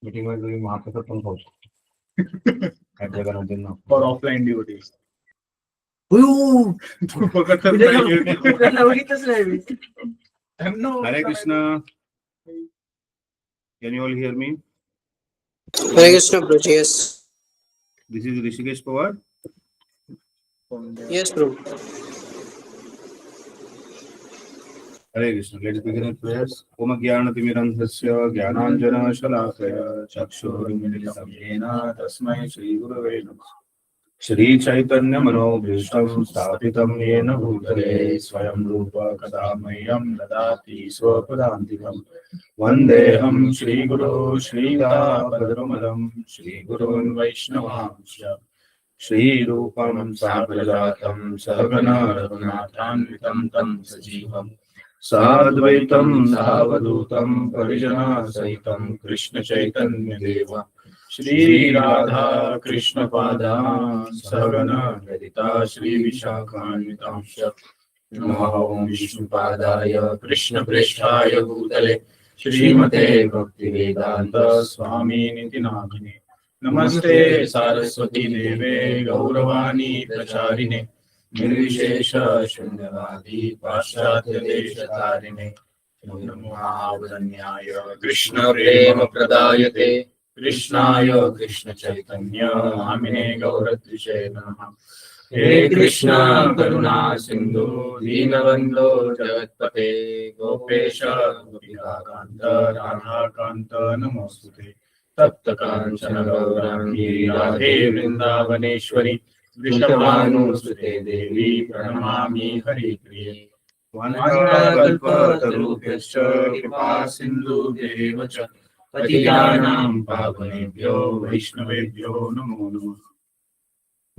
Meeting में कोई वहां पे खत्म हो हर जगह ना देना और offline duties Hare Krishna. Can you all hear me? Hare Krishna, Prabhuji. Yes. This is Rishikesh Pawar. Yes, Prabhu. Hare Krishna. Let's begin with prayers. Om Jnanatimirandhasya Jnananjana Shalakaya Chakshurmilitam Yena Tasmai Shri Gurave Namah. Shri Chaitanya Manobhishtam Sthapitam Yena Bhutale Swayam Rupa Kadamayam Dadati Swapadantikam Vandeham Shri Guru Shri Padamalam Shri Gurun Vaishnavamsya Shri Rupam Sagrajatam Sarvana Raghunathanvitam Tam Sajivam Sadvaitam Savadutam Parijana Sahitam Krishna Chaitanya Deva Shri Radha Krishna Pada Sagana Ladita Shri Vishakhanvitamsha Namo Om Vishnu Padaya Krishna Prishthaya Bhutale Shrimate Bhakti Vedanta Swami Niti Namine Namaste Saraswati Deve Gauravani Pracharine Nirvishesha Shunyavadi Paschatya Deshatarine Namo Avadanyaya Krishna Prema Pradayate Krishnaya Krishna Chaitanya Namine Gauratrishe Namaha He Krishna Karuna Sindhu Dinabandho Jagatpate Gopesha Gopika Kanta Radha Kanta Namostute Tapta Kanchana Gaurangi Radhe Vrindavaneshwari Vrishabhanu Sute Devi Pranamami Hari Priye Vanyakalpa Tarubhyascha Kripa Sindhu Devacha Patitanam Pavanebhyo Vaishnavebhyo Namo Namah.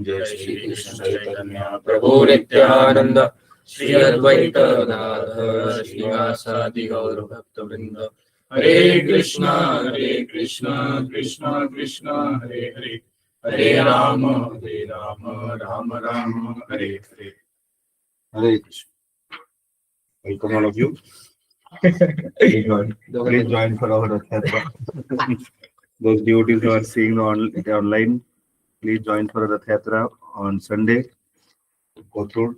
Jai Shri Krishna Chaitanya Prabhu Nityananda Shri Advaita Gadadhar Srivasadi Gaur Bhakta Vrinda Hare Krishna Krishna Krishna Hare Hare Hare Rama Rama Rama Hare Hare. Hare Krishna. Welcome all of you. Please join for our Rath Yatra. Those devotees who are seeing online, please join for Rath Yatra on Sunday. Go through.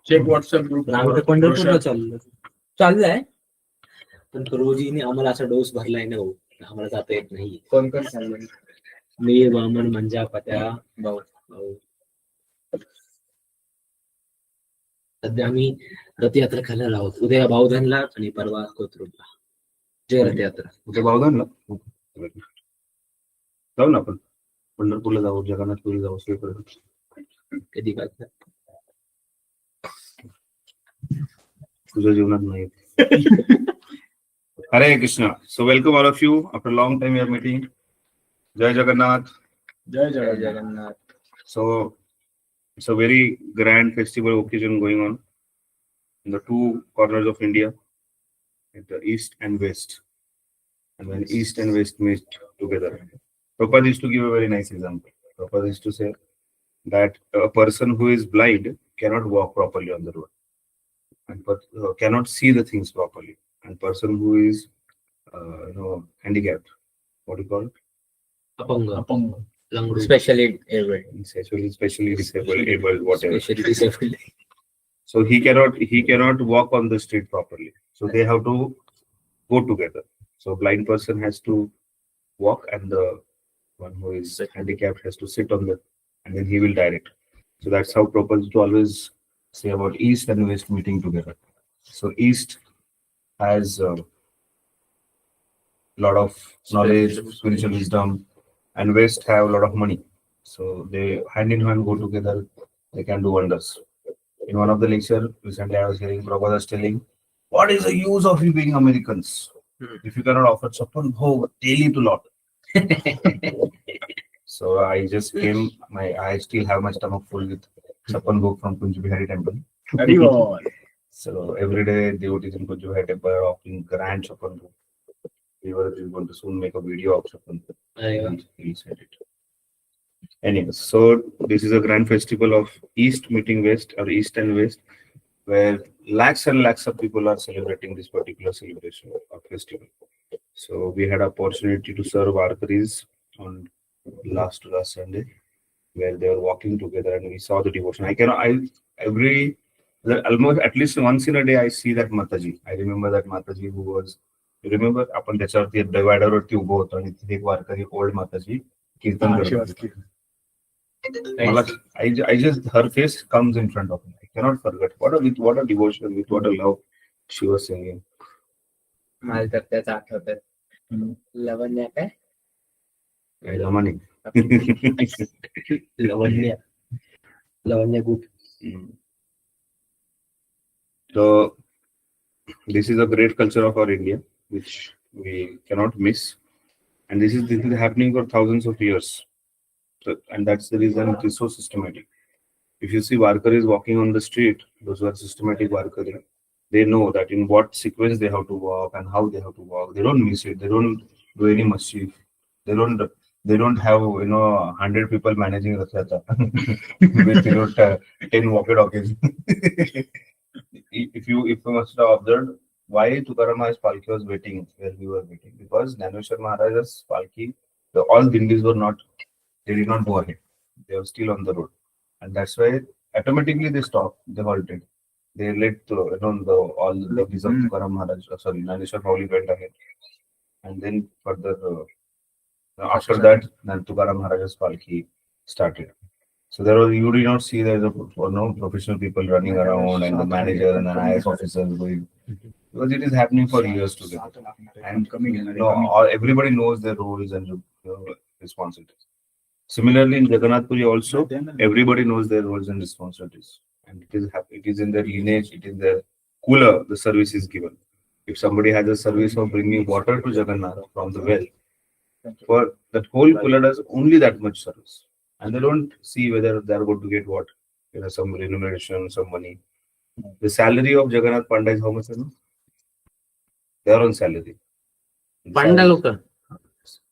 Check WhatsApp group पंढरपूरला चाललंय पण प्रभूजीने आम्हाला असा डोस भरलाय ना भाऊ आम्हाला जाता येत नाही कोण कोण चाललंय मी वामन मंजा पत्या भाऊ सध्या आम्ही रथयात्रा खायला आहोत उद्या बावधनला आणि परवा कोथरूडला जय रथयात्रा उद्या बावधनला जाऊ ना आपण पंढरपूरला जाऊ जगन्नाथपुरी जाऊ सगळीकडे कधी काय तुझ्या जीवनात नाही Hare Krishna. So welcome all of you. After a long time we are meeting. Jai Jagannath. जय जय Jagannath. So it's a very grand festival occasion going on in the two corners of India, at the east and west. And when east and west meet together, Prabhupada used to give a very nice example. Prabhupada used to say that a person who is blind cannot walk properly on the road and cannot see the things properly. And person who is, handicapped, what do you call it? अपंग लंगडू Especially abled. Especially disabled, able, whatever. Specially disabled So he cannot walk on the street properly. So they have to go together. So blind person has to walk, and the one who is handicapped has to sit on the, and then he will direct. So that's how Prabhupada used to always say about east and west meeting together. So east has a lot of knowledge, spiritual wisdom, and west have a lot of money. So they hand in hand go together. They can do wonders. In one of the lecture recently, I was hearing Prabhupada was telling, "What is the use of you being Americans if you cannot offer chapan bhog daily to Lord?" So I just came. I still have my stomach full with chapan bhog from Kunj Bihari temple. So every day devotees in Kunj Bihari temple are offering grand chapan bhog. We were going to soon make a video of chapan bhog. He said it. Anyways, so this is a grand festival of East meeting West, or East and West. where lakhs and lakhs of people are celebrating this particular celebration or festival. So we had opportunity to serve Varkaris on last Sunday, where they were walking together, and we saw the devotion. Every almost at least once in a day I see that Mataji. I remember that Mataji who was. You remember आपण त्याच्यावरती divider वरती उभं होतो आणि तिथे एक वारकरी old माताजी कीर्तन करत होती. मला I just her face comes in front of me. I cannot forget. What a devotion, with what a love she was singing. मला तर त्याच आठवत लवण्या काय Lamani. लवण्य गुट. So this is a great culture of our India, which we cannot miss, and this is happening for thousands of years. So, and that's the reason it is so systematic. If you see Varkaris walking on the street, those who are systematic Varkari, they know that in what sequence they have to walk and how they have to walk. They don't miss it. They don't do any mischief. They don't have 100 people managing Rath Yatra with 10 walkie-talkies. If you must have observed why Tukaram Maharaj's Palki was waiting where we were waiting, because Dhaneshwar Maharaj's Palki, all dindis were not, they did not go ahead. They were still on the road, and that's why automatically they stopped. They halted. They let all the dindis of Tukaram Maharaj, Dhaneshwar Mauli went ahead, and then further after that, then Tukaram Maharaj's Palki started. So you did not see there no professional people running around and the manager and the IS officers going, because it is happening for years together. And everybody knows their roles and responsibilities. Similarly, in Jagannath Puri also, everybody knows their roles and responsibilities. And it is in their lineage, it is their cooler, the service is given. If somebody has a service of bringing water to Jagannath from the well, for that whole cooler does only that much service. And they don't see whether they are going to get what, some remuneration, some money. The salary of Jagannath Panda is how much? They are on salary. Panda loka.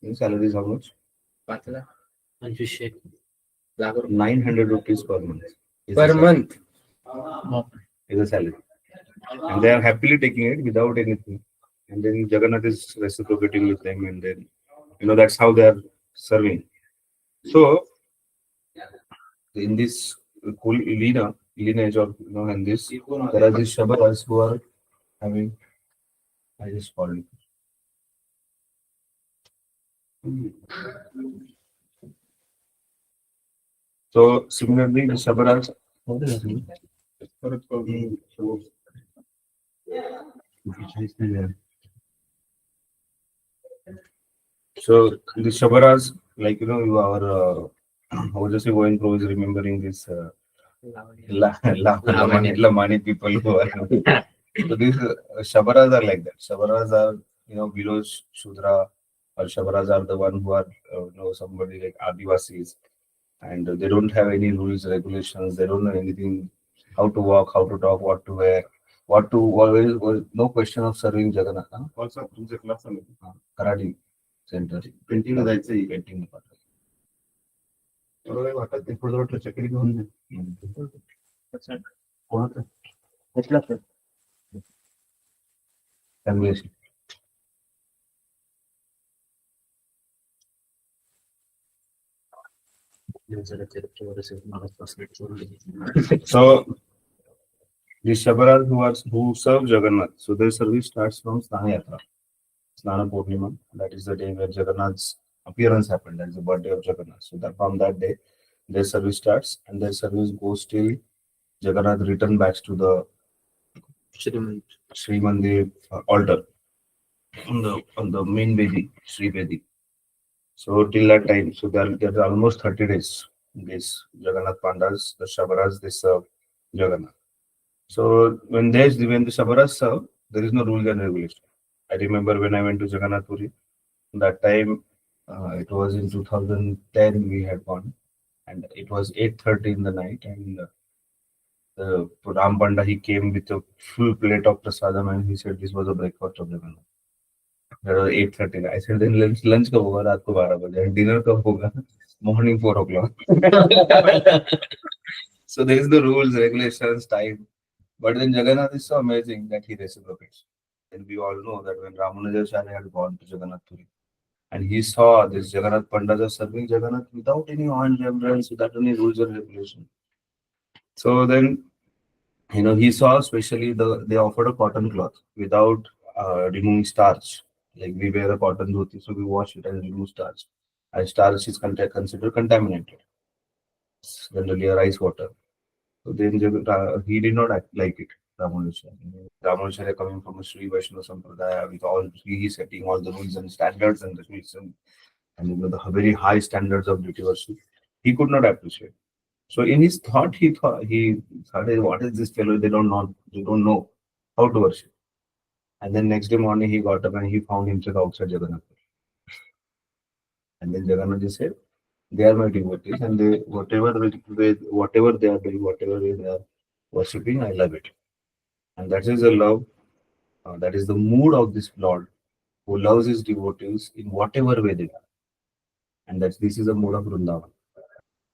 The salary is how much? 900 rupees per month. per month Is a salary. And they are happily taking it without anything. And then Jagannath is reciprocating with them, and then that's how they are serving. So in this cool lineage of and this, there are these Shabaras who are having. I just called it. So similarly, the Shabaras. So the Shabaras, like our how does he going through is remembering this Lamani people who are. So these Shabaras are like that. Shabaras are below Shudra, or Shabaras are the one who are somebody like Adivasis, and they don't have any rules, regulations. They don't know anything, how to walk, how to talk, what to wear, what to always. No question of serving Jagannath. Also, class karate center. Painting painting. वाटत ते थोडं वाटलं चकरी घेऊन कोणाचं कुठला चांगली अशी. So the Shabaras who serve Jagannath, so their service starts from Snana Yatra, Snana Purnima. That is the day where Jagannath's appearance happened. That is the birthday of Jagannath. So that from that day, their service starts, and their service goes till Jagannath return back to the Sri Mandir altar on the main Vedi, Sri Vedi. So till that time, so there are almost 30 days. These Jagannath Pandas, the Shabaras, they serve Jagannath. So when the Shabaras serve, there is no rules and regulation. I remember when I went to Jagannath Puri, that time it was in 2010 we had gone, and it was 8:30 in the night, and the Ram Panda, he came with a full plate of prasadam, and he said this was a breakfast of Jagannath. That was 8:30. I said then lunch kab hoga? Raat ko 12 baje. And dinner kab hoga? Morning 4 o'clock. So there is the rules, regulations, time. But then Jagannath is so amazing that he reciprocates. And we all know that when Ramanujacharya had gone to Jagannath Puri, and he saw this Jagannath Pandas are serving Jagannath without any oil reverence, without any rules or regulation. So then, he saw especially they offered a cotton cloth without removing starch. Like we wear a cotton dhoti, so we wash it and remove starch. And starch is considered contaminated. It's generally a rice water. So then he did not like it, Ramanujacharya. Ramanujacharya coming from a Sri Vaishnava Sampradaya with all he setting all the rules and standards and the rules and the very high standards of beauty worship, he could not appreciate. So in his thought, he thought, "Hey, what is this fellow? They don't know how to worship." And then next day morning he got up and he found himself outside Jagannath. And then Jagannath ji said, "They are my devotees, and they whatever they are doing, whatever way they are worshipping, I love it." And that is the love, that is the mood of this Lord who loves his devotees in whatever way they are. And this is the mood of Vrindavan.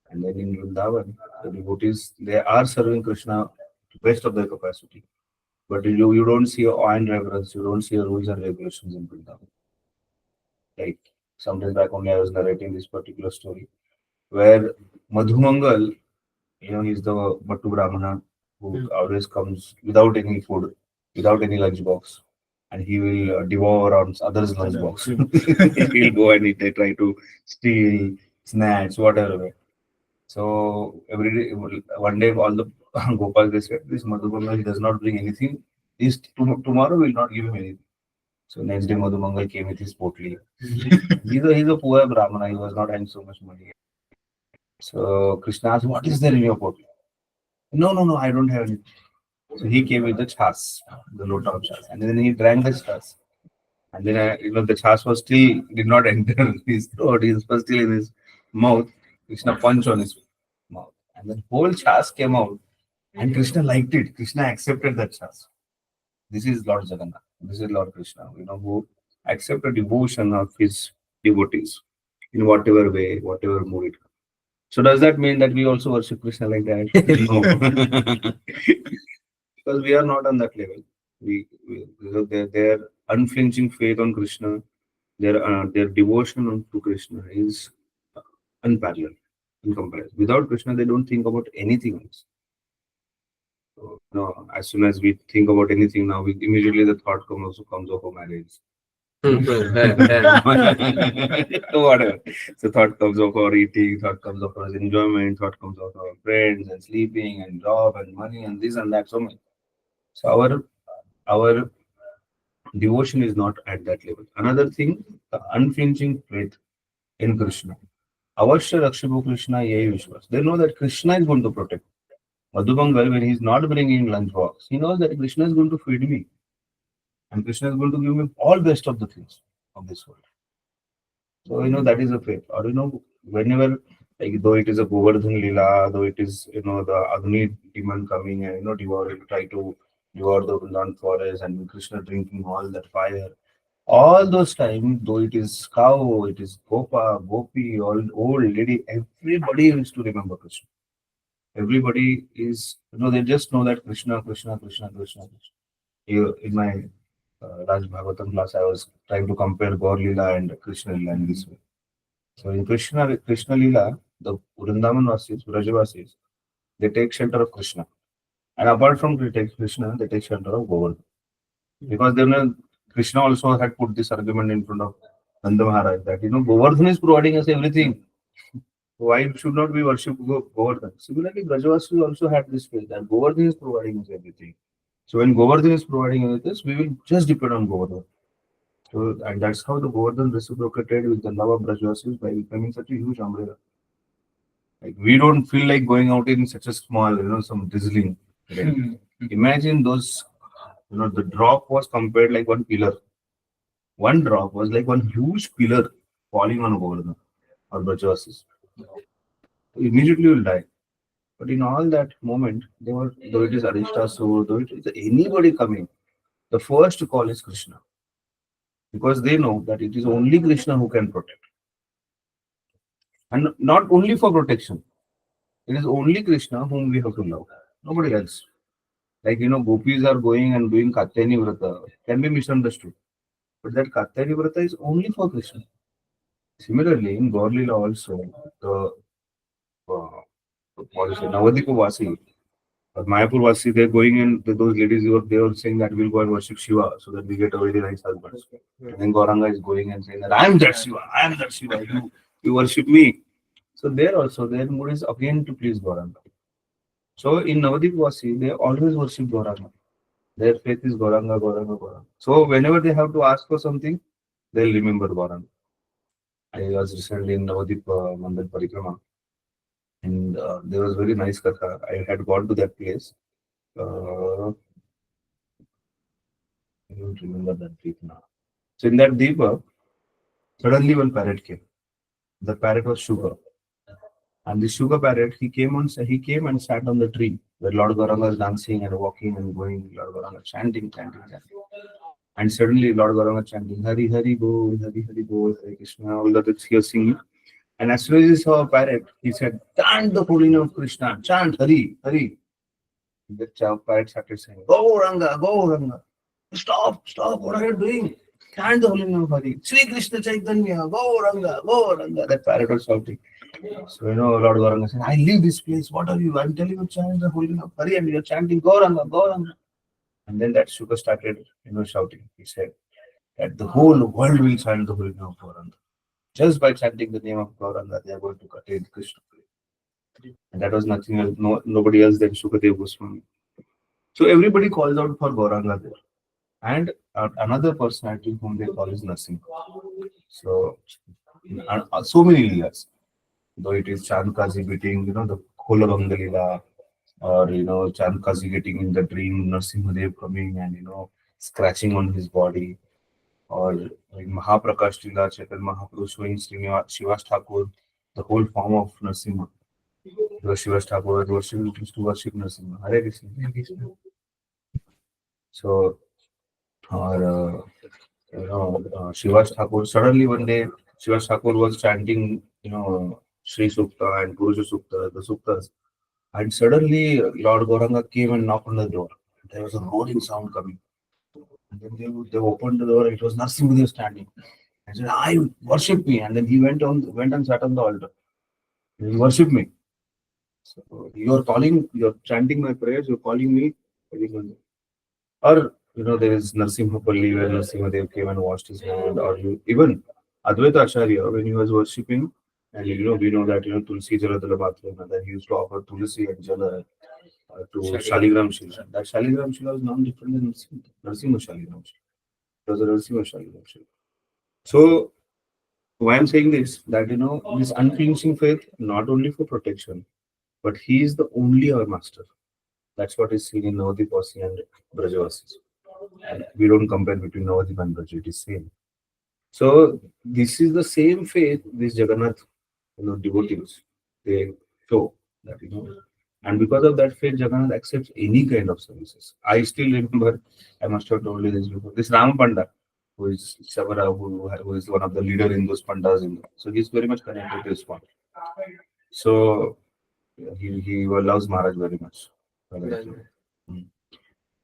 And then in Vrindavan, the devotees they are serving Krishna to best of their capacity. But you don't see awe and reverence, you don't see rules and regulations in Vrindavan. Like sometime back only I was narrating this particular story where Madhumangal, he's the Bhattu Brahmana who always comes without any food, without any lunch box. And he will devour on others' lunch box. He'll go and they try to steal snacks, whatever. So every day, one day, all the Gopals they said, "This Madhumangal he does not bring anything. Tomorrow will not give him anything." So next day, Madhumangal came with his potli. He's a poor Brahmana. He was not having so much money. So Krishna asked, "What is there in your potli?" No, no, no, I don't have anything. So he came with the chas, the lota of chas, and then he drank the chas. And then the chas was still did not enter his throat. It was still in his mouth. Krishna punched on his mouth, and the whole chas came out. And Krishna liked it. Krishna accepted that chas. This is Lord Jagannath. This is Lord Krishna. Who accept the devotion of his devotees in whatever way, whatever mood it comes. So does that mean that we also worship Krishna like that? No. Because we are not on that level. Their unflinching faith on Krishna, their devotion to Krishna is unparalleled in comparison. Without Krishna, they don't think about anything else. So, as soon as we think about anything now, immediately the thought comes of marriage. Whatever. So thought comes of our eating, thought comes of our enjoyment, thought comes of our friends and sleeping and job and money and this and that so much. So our devotion is not at that level. Another thing, the unflinching faith in Krishna. Avashya Rakshibu Krishna Ye Vishwas. They know that Krishna is going to protect. Madhubangal, when he's not bringing lunch box, he knows that Krishna is going to feed me. And Krishna is going to give me all best of the things of this world. So, that is a faith. Or, whenever, like, though it is a Govardhan Lila, though it is, the Agni demon coming and, try to devour the Vrindavan forest and Krishna drinking all that fire. All those times, though it is cow, it is Gopa, Gopi, old lady, everybody used to remember Krishna. Everybody is, they just know that Krishna, Krishna, Krishna, Krishna, Krishna. Here in my Raj Bhagavatam class, I was trying to compare Gaur Lila and Krishna Lila in this way. So in Krishna Lila, the Vrindavan Vasis, Vrajavasis, they take shelter of Krishna. And apart from Krishna, they take shelter of Govardhan. Because then Krishna also had put this argument in front of Nanda Maharaj that, Govardhan is providing us everything. Why should not we worship Govardhan? Similarly, Brajavasis also had this faith that Govardhan is providing us everything. So when Govardhan is providing us, we will just depend on Govardhan. So, and that's how the Govardhan reciprocated with the love of Brajavasis by becoming such a huge umbrella. Like we don't feel like going out in such a small, some drizzling rain. Imagine those, the drop was compared like one pillar. One drop was like one huge pillar falling on Govardhan or Brajavasis. Immediately will die. But in all that moment, though it is Arishtasur, though it is anybody coming, the first call is Krishna. Because they know that it is only Krishna who can protect. And not only for protection. It is only Krishna whom we have to love. Nobody else. Like, gopis are going and doing Katyayani Vrata can be misunderstood. But that Katyayani Vrata is only for Krishna. Similarly, in Gaur Leela also, the what is it, Navadvipa Vasi, Mayapur Vasi, they're going in, those ladies, they were saying that we'll go and worship Shiva so that we get a very nice husband. And then Gauranga is going and saying that I'm that Shiva, I'm that Shiva, you worship me. So there also, their mood is again to please Gauranga. So in Navadvip Vasi, they always worship Gauranga. Their faith is Gauranga, Gauranga, Gauranga. So whenever they have to ask for something, they'll remember Gauranga. I was recently in Navadvip Mandir Parikrama, and there was very nice katha. I had gone to that place. I don't remember that deep now. So in that deepa, suddenly one parrot came. The parrot was sugar. And the sugar parrot, he came and sat on the tree where Lord Gauranga was dancing and walking and going, Lord Gauranga chanting, chanting, chanting. And suddenly Lord Gauranga chanting, Hari Hari Bol, Hari Hari Bol, Hare Krishna, all that he was singing. And as soon as he saw a parrot, he said, chant the holy name of Krishna, chant Hari, Hari. The parrot started saying, Gauranga, Gauranga, stop, stop, what are you doing? Chant the holy name of Hari. Sri Krishna Chaitanya, Gauranga, Gauranga. That parrot was shouting. So, Lord Gauranga said, I leave this place. What are you? I'm telling you, chant the holy name of Hari, and you're chanting Gauranga, Gauranga. And then that sugar started, shouting. He said that the whole world will chant the holy name of Gauranga. Just by chanting the name of Gauranga, they are going to attain Krishna. And that was nothing else, nobody else than Shukadev Goswami. So everybody calls out for Gauranga there. And another personality whom they call is Narsimha. So, so many leelas. Though it is Chandkazi beating, the Kholabanga Leela, or, Chandkazi getting in the dream, Narsimhadev coming and, scratching on his body. Or like Mahaprakash Leela, Chaitanya Mahaprabhu showing Shivas Thakur, the whole form of Narsimha. Because Shivas Thakur used to worship Narsimha. Hare Krishna, Hare Krishna. So, or Shivas Thakur, suddenly one day, Shivas Thakur was chanting, Sri Sukta and Puruja Sukta, the Suktas. And suddenly, Lord Gauranga came and knocked on the door. There was a roaring sound coming. And then they opened the door, it was Narsimhadev standing. I said, I worship me. And then he went and sat on the altar. He worshiped me. So you're chanting my prayers, you're calling me. Or, there is Narsimhapalli where Narsimhadev came and washed his hand. Or even Advaita Acharya, when he was worshipping, and we know that, Tulsi Jaladala Bhatrana, that he used to offer Tulsi and Jala to Shaligram Shila. That Shaligram Shila was none different than Narsimha Shaligram Shila. It was a Narsimha Shaligram Shila. So, why I'm saying this, that, this unflinching faith, not only for protection, but he is the only our master. That's what is seen in Navadvip Vasi and Brajavasis. And we don't compare between Navadvip and Braj, it is same. So, this is the same faith these Jagannath, devotees, they show that, and because of that faith, Jagannath accepts any kind of services. I still remember, I must have told you this before, this Ram Panda, who is Savara, who is one of the leader in those pandas. So he's very much connected to his panda. So he loves Maharaj very much.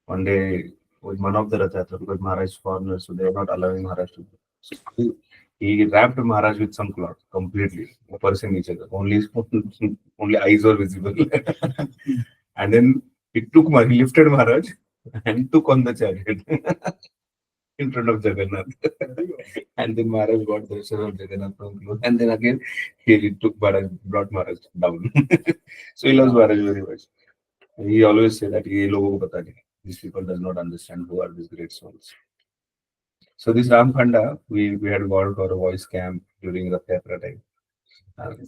One day, with one of the Rath Yatra, because Maharaj is foreigner, so they are not allowing Maharaj to go. So he wrapped Maharaj with some cloth completely, a person each other. Only eyes were visible. And then he lifted Maharaj and took on the chariot in front of Jagannath. And then Maharaj got the darshan of Jagannath from close. And then again, he brought Maharaj down. So he loves Maharaj very much. He always say that these people does not understand who are these great souls. So this Ram Khanda, we had gone for a voice camp during the Yatra time.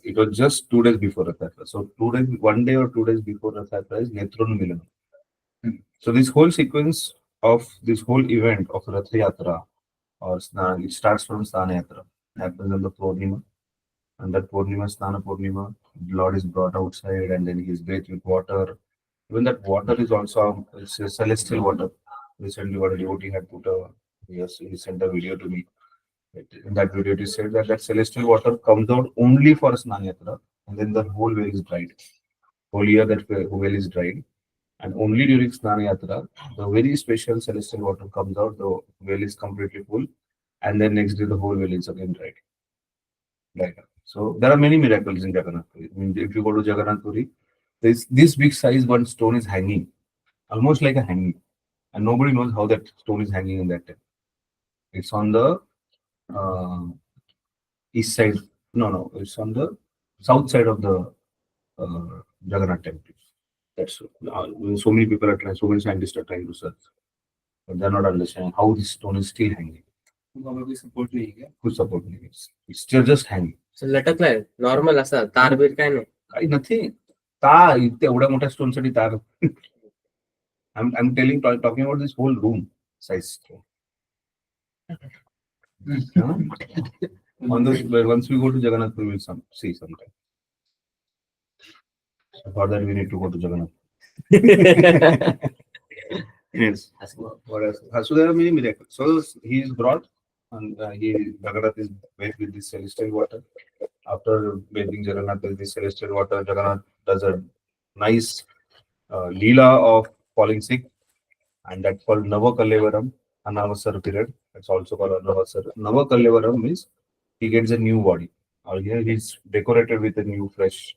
It was just 2 days before the Yatra. So 1 day or 2 days before the Yatra is Netron Milan. So this whole sequence of this whole event of Rath Yatra or Snan, it starts from Snana Yatra. It happens on the Purnima. And that Purnima, Snana Purnima, the Lord is brought outside and then he is bathed with water. Even that water is also it's a celestial water. Recently, what a devotee had put he sent a video to me. In that video, it is said that celestial water comes out only for Snana Yatra, and then the whole well is dried. Whole year that well is dried. And only during Snana Yatra, the very special celestial water comes out, the well is completely full, and then next day the whole well is again dried. Like that. So there are many miracles in Jagannath Puri. I mean, if you go to Jagannath Puri, this big size one stone is hanging, almost like a hanging, and nobody knows how that stone is hanging in that temple. It's on the uh, east side. No, it's on the south side of the Jagannath temple. That's so many people are trying, so many scientists are trying to search, but they're not understanding how this stone is still hanging. Support नाही का Who support me? It's still just hanging. लटकलाय normal असा तारबीर काय नाही काही nothing. तार इथे एवढ्या मोठ्या स्टोन साठी तार. I'm talking about this whole room size. On the once we go to Jagannath, we will see sometime. For that, we need to go to Jagannath. Yes. What else? So there are many miracles. So he is brought, and Jagannath is bathed with this celestial water. After bathing Jagannath with this celestial water, Jagannath does a nice leela of falling sick, and that's called Navakalevaram, Anavasar period. It's also called Anavasar. Navakalevaram means he gets a new body, or here he's decorated with a new fresh.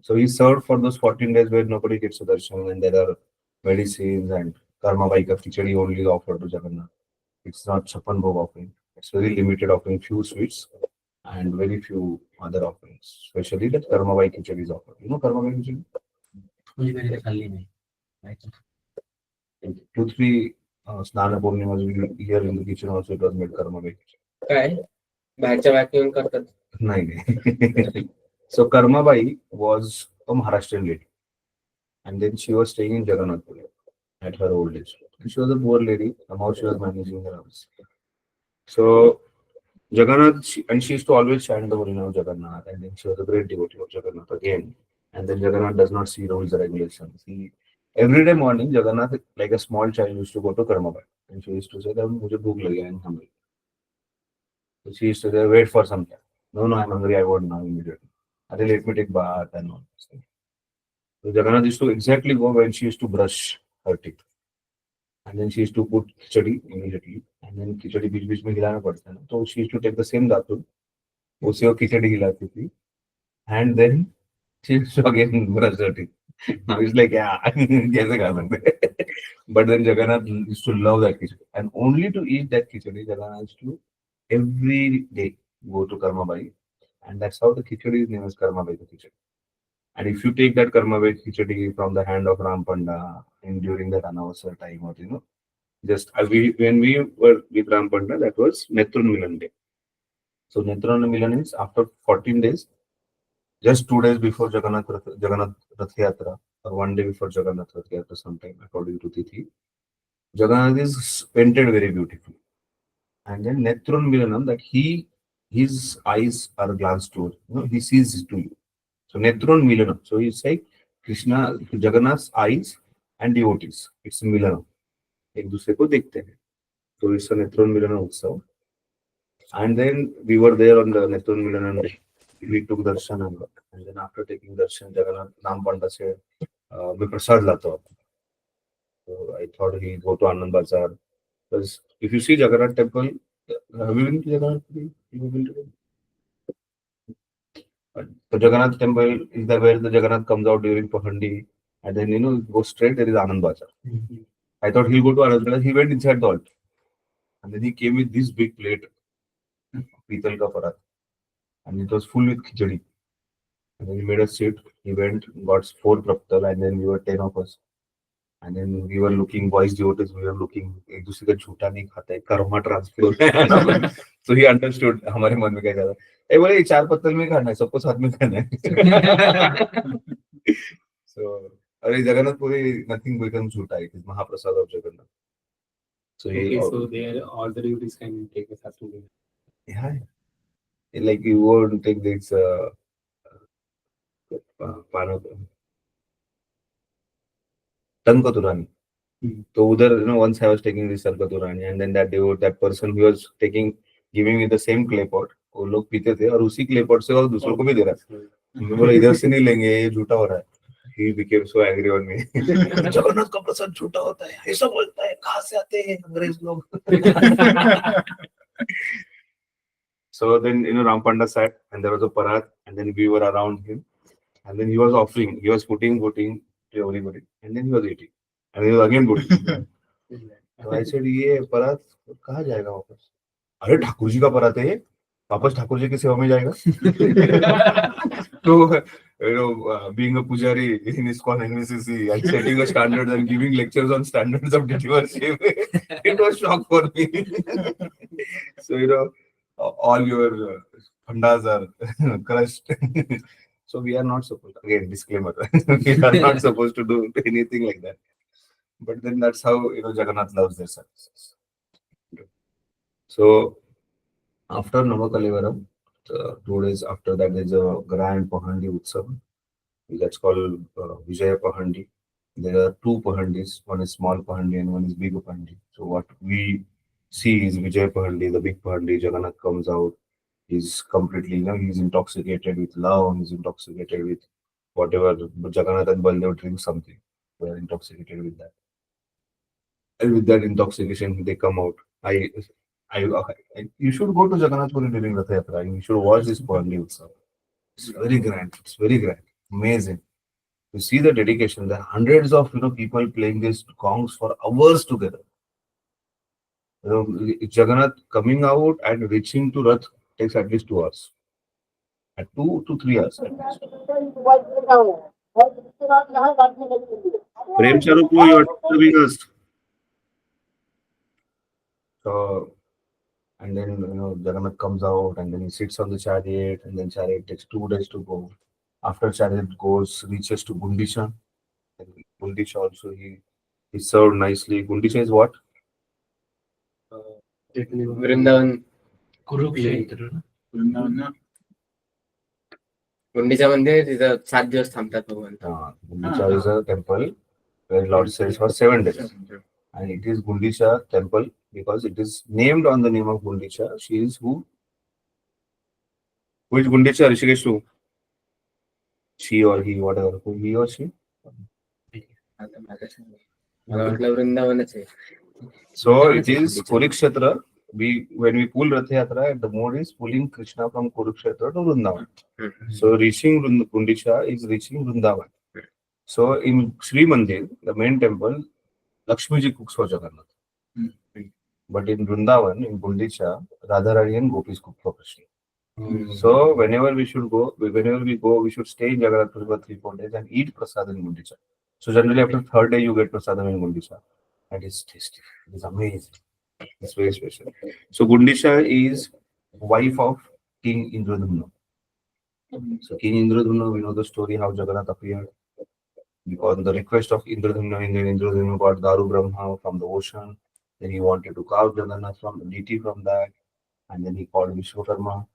So he's served for those 14 days where nobody gets a darshan, and there are medicines and karma vaika khichdi only offered to Jagannath. It's not chapan bhog offering. It's very limited offering, few sweets and very few other offerings. Especially that karma vaika khichdi is offered. You know karma vaika khichdi? म्हणजे कधी खाल्ली नाही माहिती. 2-3 Snana Purnimas here in the kitchen also it was made karma vaika khichdi. काय बाहेरच्या व्याक्यूम करतात No. So Karmabai was a Maharashtrian lady, and then she was staying in Jagannath Puri at her old age. And she was a poor lady. Somehow she was managing her house. So Jagannath, and she used to always chant the Harina of Jagannath, and then she was a great devotee of Jagannath again. And then Jagannath does not see rules and regulations. Every day morning, Jagannath, like a small child, used to go to Karmabai, and she used to say that "Mujhe bhook lagi hai, I'm hungry." So she used to say, "Wait for some time." No, I'm hungry. I want now immediately. Let me take bath and all. So Jagannath used to exactly go when she used to brush her teeth. And then she used to put khichdi immediately. And then khichdi बीच में हिलाना पड़ता है ना. So she used to take the same datul. उसे वो खिचड़ी खिलाती थी. And then she used to again brush her teeth. Now it's like, yeah, कैसे खा सकते? But then Jagannath used to love that khichdi. And only to eat that khichdi, Jagannath used to every day go to Karmabai. And that's how the khichdi is named as Karmabai khichdi. And if you take that Karmabai khichdi from the hand of Ram Panda in during that Anavasar time, or just when we were with Ram Panda, that was Netrun Milan day. So Netrun Milan is after 14 days, just 2 days before Jagannath Rath Yatra, or 1 day before Jagannath Rath Yatra, sometime according to Tithi, Jagannath is painted very beautifully. And then Netrun Milanam, that his eyes are glanced toward, he sees to you. So Netrun Milanam. So he's like Krishna, Jagannath's eyes and devotees. It's Milanam. एक दूसरे को देखते हैं. So it's a Netrun Milanam Utsav. And then we were there on the Netrun Milanam. We took darshan and then after taking darshan, Jagannath Ram Panda said, "मैं प्रसाद लाता हूँ." So I thought he'd go to Anand Bazar. Because if you see Jagannath temple, have you been to Jagannath? You have been to it? The Jagannath temple is where the Jagannath comes out during Pahandi, and then go straight, there is Anand Bazar. I thought he'll go to Anand Bazar. He went inside the altar, and then he came with this big plate, Pital ka parat, and it was full with khichdi. And then he made us sit. He went, got 4 praptal, and then we were 10 of us. And then we were looking, boys devotees, we were looking, एक दूसरे का झूठा नहीं खाता है, Karma transfer. So he understood हमारे मन में क्या चल रहा है. बोले 4 पत्तल में खाना है, सबको साथ में खाना है. So अरे जगन्नाथ पुरी nothing becomes झूठा, it is Mahaprasad of Jagannath. So So there all the devotees can take a fast food. yeah, like you go to take this Tankatурani. So उधर once I was taking this Tankatурani, and then that person who was giving me the same clay pot, वो लोग पीते थे और उसी clay pot से और दूसरों को भी दे रहा था. मैं बोला इधर से नहीं लेंगे, ये झूठा हो रहा है. he became so angry on me. Jagannath का प्रसाद झूठा होता है, ऐसा बोलता है, कहाँ से आते हैं अंग्रेज लोग? So then, Ram Panda sat and there was a parat and then we were around him and then he was offering, he was putting to everybody and then he was eating and he was again putting. So I said, ये parat कहाँ जाएगा वापस? अरे ठाकुर जी का parat है ये, वापस ठाकुर जी की सेवा में जाएगा. So, being a pujari in ISKCON NVCC and setting a standard and giving lectures on standards of deity worship, it was shock for me. So, all your pandas are crushed. So we are not supposed, again, disclaimer, we are not supposed to do anything like that. But then that's how, Jagannath loves their services. So after Navakalevaram, 2 days after that, there's a grand Pahandi Utsav. That's called Vijaya Pahandi. There are two Pahandis, one is small Pahandi and one is big Pahandi. So what we see is Vijay Pahandi, the big Pahandi. Jagannath comes out. He's completely, he's intoxicated with love. He's intoxicated with whatever. But Jagannath and Baldev drink something. They are intoxicated with that. And with that intoxication, they come out. You should go to Jagannath Puri during Rath Yatra. You should watch this Pahandi Utsav. It's very grand. It's very grand. Amazing. You see the dedication. There are hundreds of people playing these gongs for hours together. Jagannath coming out and reaching to Rath takes at least 2 hours. At 2 to 3 hours. At least. Prem Charup, you are disturbing us. So, and then Jagannath comes out and then he sits on the chariot and then chariot takes 2 days to go. After chariot goes, reaches to Gundisha. And Gundisha also he served nicely. Gundisha is what? Vrindavan Kurukshetra ना? गुंडीच्या मध्ये तिथं 7 दिवस थांबतात भगवान. Gundisha is a temple where Lord stays for 7 days. And it is Gundisha temple because it is named on the name of Gundisha. She is who? Who is Gundisha? Rishikesh who? She or he, whatever. Who he or she? मला वाटलं वृंदावनच आहे. So it is Kurukshetra. When we pull Rath Yatra, the mode is pulling Krishna from Kurukshetra to Vrindavan. So reaching Gundisha is reaching Vrindavan. So in Sri Mandir, the main temple, Lakshmi ji cooks for Jagannath. But in Vrindavan, in Gundisha, Radharani and Gopis cook for Krishna. So whenever we go, we should stay in Jagannath for 3-4 days and eat prasad in Gundisha. So generally after 3rd day, you get prasadam in Gundisha. And it's tasty. It's amazing. It's very special. So Gundisha is wife of King Indradumna. So King Indradumna, we know the story how Jagannath appeared. Because the request of Indradumna, Indradumna got Daru Brahma from the ocean. Then he wanted to carve Jagannath from the deity from that. And then he called Vishwakarma.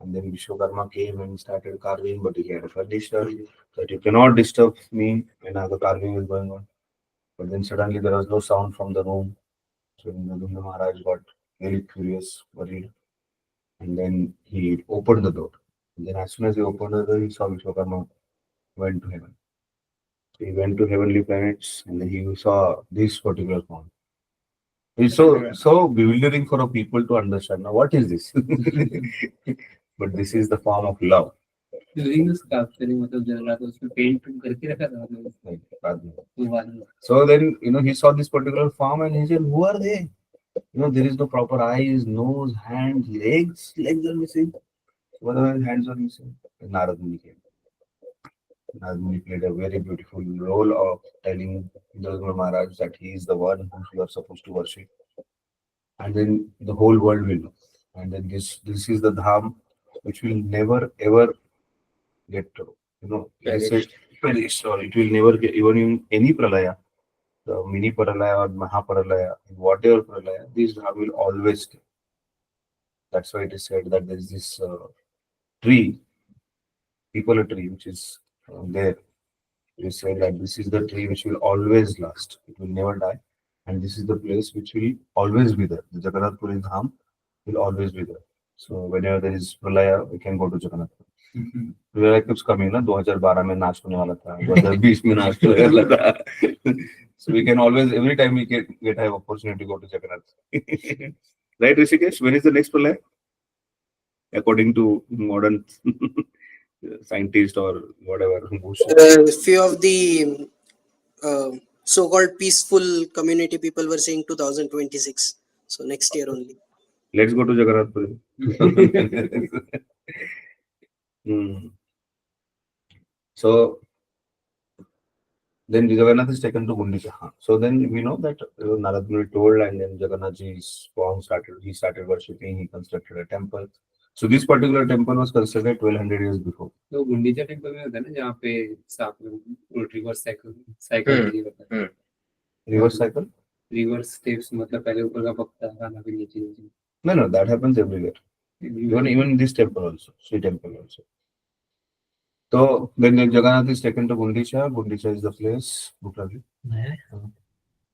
And then Vishwakarma came and started carving, but he had a condition that you cannot disturb me when the carving is going on. But then suddenly there was no sound from the room. So Indradumna Maharaj got very curious, worried. And then he opened the door. And then as soon as he opened the door, he saw Vishwakarma went to heaven. So he went to heavenly planets and then he saw this particular form. It's so bewildering for a people to understand. Now, what is this? But this is the form of love. During the sculpturing, मतलब जगन्नाथ उसमें paint करके रखा था. So then, he saw this particular form and he said, who are they? There is no proper eyes, nose, hands, legs. Legs are missing. What are hands are missing? Narad Muni came. Narad Muni played a very beautiful role of telling Indradumna Maharaj that he is the one whom you are supposed to worship. And then the whole world will know. And then this is the dham which will never ever get perished, or it will never get, even in any pralaya, the mini pralaya or mahapralaya, whatever pralaya, this dham will always stay. That's why it is said that there is this tree, people tree, which is there. It is said that this is the tree which will always last. It will never die. And this is the place which will always be there. The Jagannath Puri Dham will always be there. So whenever there is pralaya, we can go to Jagannath. Pralaya keeps coming, na? 2012 में नाश होने वाला था, 2020 में नाश होने वाला था. So we can always, every time we get have opportunity to go to Jagannath. Right, Rishikesh? When is the next pralaya? According to modern scientist or whatever. Few of the so-called peaceful community people were saying 2026. So next year only. Let's go to Jagannath. Hmm. So then Jagannath is taken to Gundicha. So then we know that Narad Muni told, and then Jagannath ji's form started. He started worshipping. He constructed a temple. So this particular temple was constructed 1200 years before. तो Gundicha temple में होता है ना जहाँ पे साथ में reverse cycle Reverse cycle? Reverse steps मतलब पहले ऊपर का पकता खाना फिर नीचे नीचे No, that happens everywhere. Even this temple also, Sri temple also. So then Jagannath is taken to Gundicha. Gundicha is the place.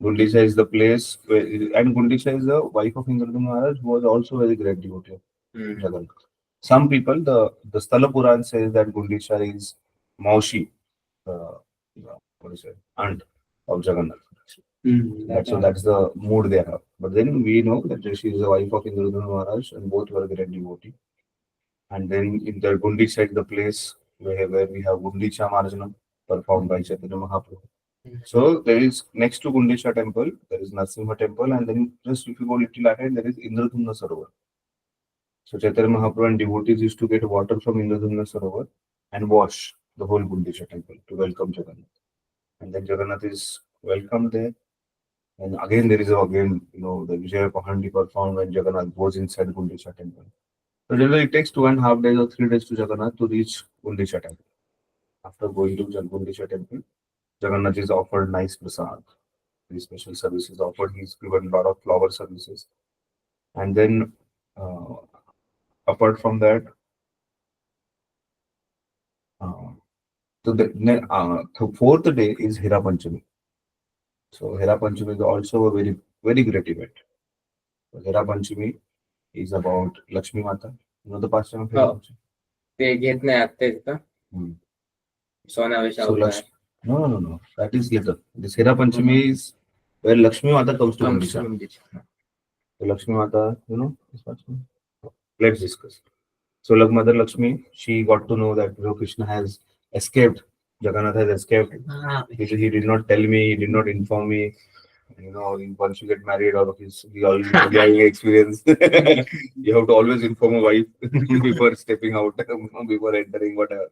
Gundicha is the place, and Gundicha is the wife of Indraduma Maharaj, who was also a very great devotee of Jagannath. Some people, the Sthala Puran says that Gundicha is Maushi, what is it, aunt of Jagannath. That's the mood they have. But then we know that she is the wife of Indraduma Maharaj, and both were great devotee. And then in the Gundicha is the place where we have Gundicha Marjana performed by Chaitanya Mahaprabhu. So there is next to Gundicha temple, there is Narasimha temple, and then just if you go little ahead, there is Indradumna Sarovar. So Chaitanya Mahaprabhu and devotees used to get water from Indradumna Sarovar and wash the whole Gundicha temple to welcome Jagannath. And then Jagannath is welcomed there. And again there is the Vijaya Pahandi performed when Jagannath goes inside Gundicha temple. So generally it takes 2.5 days or 3 days to Jagannath to reach Gundicha temple. After going to Gundicha temple, Jagannath is offered nice prasad. These special services offered. He's given a lot of flower services. And then apart from that, the fourth day is Hira Panchami. So Hira Panchami is also a very, very great event. So Hira Panchami is about Lakshmi Mata. You know the pastime of Hira Oh. Panchami? ते घेत नाही आत्ते का सोनावेश So no. That is later. This Hira Panchami is where Lakshmi Mata comes to Gundicha. So Lakshmi Mata, you know this Panchami? Let's discuss. So like Mother Lakshmi, she got to know that Krishna has escaped. Jagannath has escaped. He did not tell me, he did not inform me. Once you get married or he already having experience, you have to always inform a wife before stepping out, before entering whatever.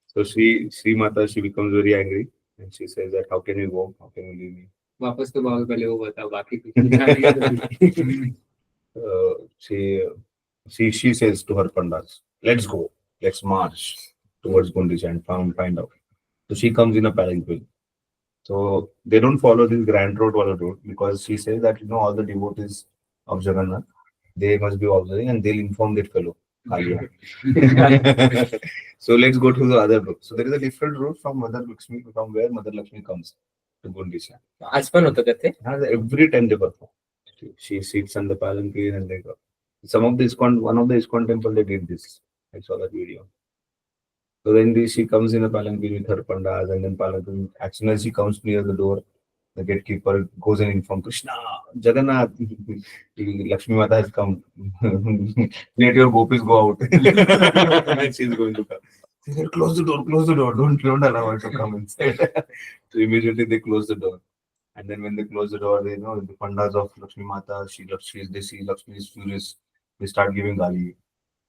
So Sri Mata, she becomes very angry and she says that how can you go? How can you leave me? वापस तो बहुत पहले वो बता बाकी कुछ She says to her pandas, let's go, let's march towards Gundicha and find out. So she comes in a palanquin. So they don't follow this grand road because she says that all the devotees of Jagannath, they must be observing and they'll inform that fellow. So let's go to the other route. So there is a different route from where Mother Lakshmi comes to Gundicha. आज पण होतं का ते? Every time they perform. She sits on the palanquin and they go. One of the ISKCON temple, they did this. I saw that video. So then she comes in a palanquin with her pandas, and then palanquin, as soon as she comes near the door, the gatekeeper goes and informs Krishna, Jagannath, Lakshmi Mata has come. Let your gopis go out. And she's going to come. She said, close the door, don't allow her to come inside. So immediately they close the door. And then when they close the door, they know the pandas of Lakshmi Mata, they see Lakshmi is furious. They start giving gali.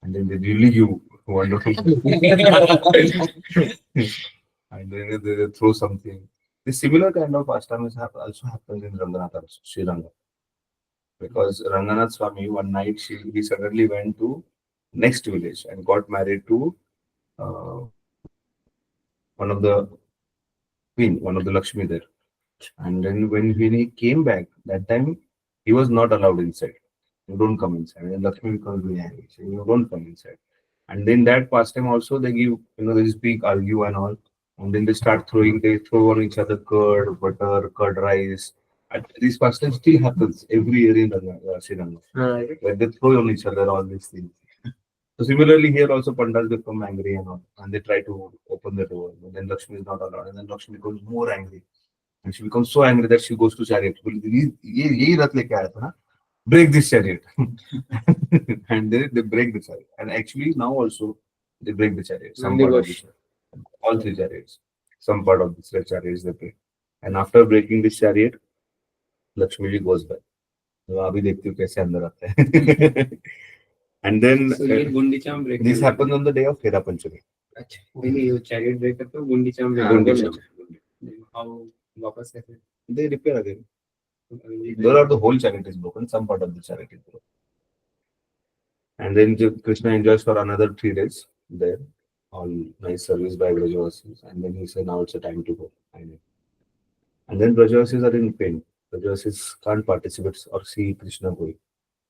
And then they really give wonderful. And then they throw something. The similar kind of pastime also happens in Ranganatha, Sri Ranga. Because Ranganath Swami, one night, he suddenly went to next village and got married to one of the Lakshmi there. And then when he came back, that time he was not allowed inside. You don't come inside. And Lakshmi becomes very angry. So you don't come inside. And then that pastime also they give, they speak, argue and all. And then they throw on each other curd, butter, curd rice, And this pastime still happens every year in Sri Lanka. Where they throw on each other all these things. So similarly here also Pandas become angry and all, and they try to open the door. And then Lakshmi is not allowed, and then Lakshmi becomes more angry, and she becomes so angry that she goes to chariot. "ये रथ लेके आया था ना? Break this chariot," and they break the chariot. And actually now also they break the chariot. Some part of the chariot, all three chariots, some part of the chariots they break. And after breaking this chariot, Lakshmi ji goes back. तो अभी देखती हूँ कैसे अंदर आता है. And then So ये गुंडीचा में break this करते happens on the day of Hera Panchami. अच्छा नहीं वो chariot break करते हो गुंडीचा में break Gundi करते हो. Chariot. How वापस कैसे They repair again. There are the whole chariot is broken, some part of the chariot is broken. And then Krishna enjoys for another 3 days there, all nice service by Brajavasis. And then he said, now it's a time to go. And then Brajavasis are in pain. Brajavasis can't participate or see Krishna going.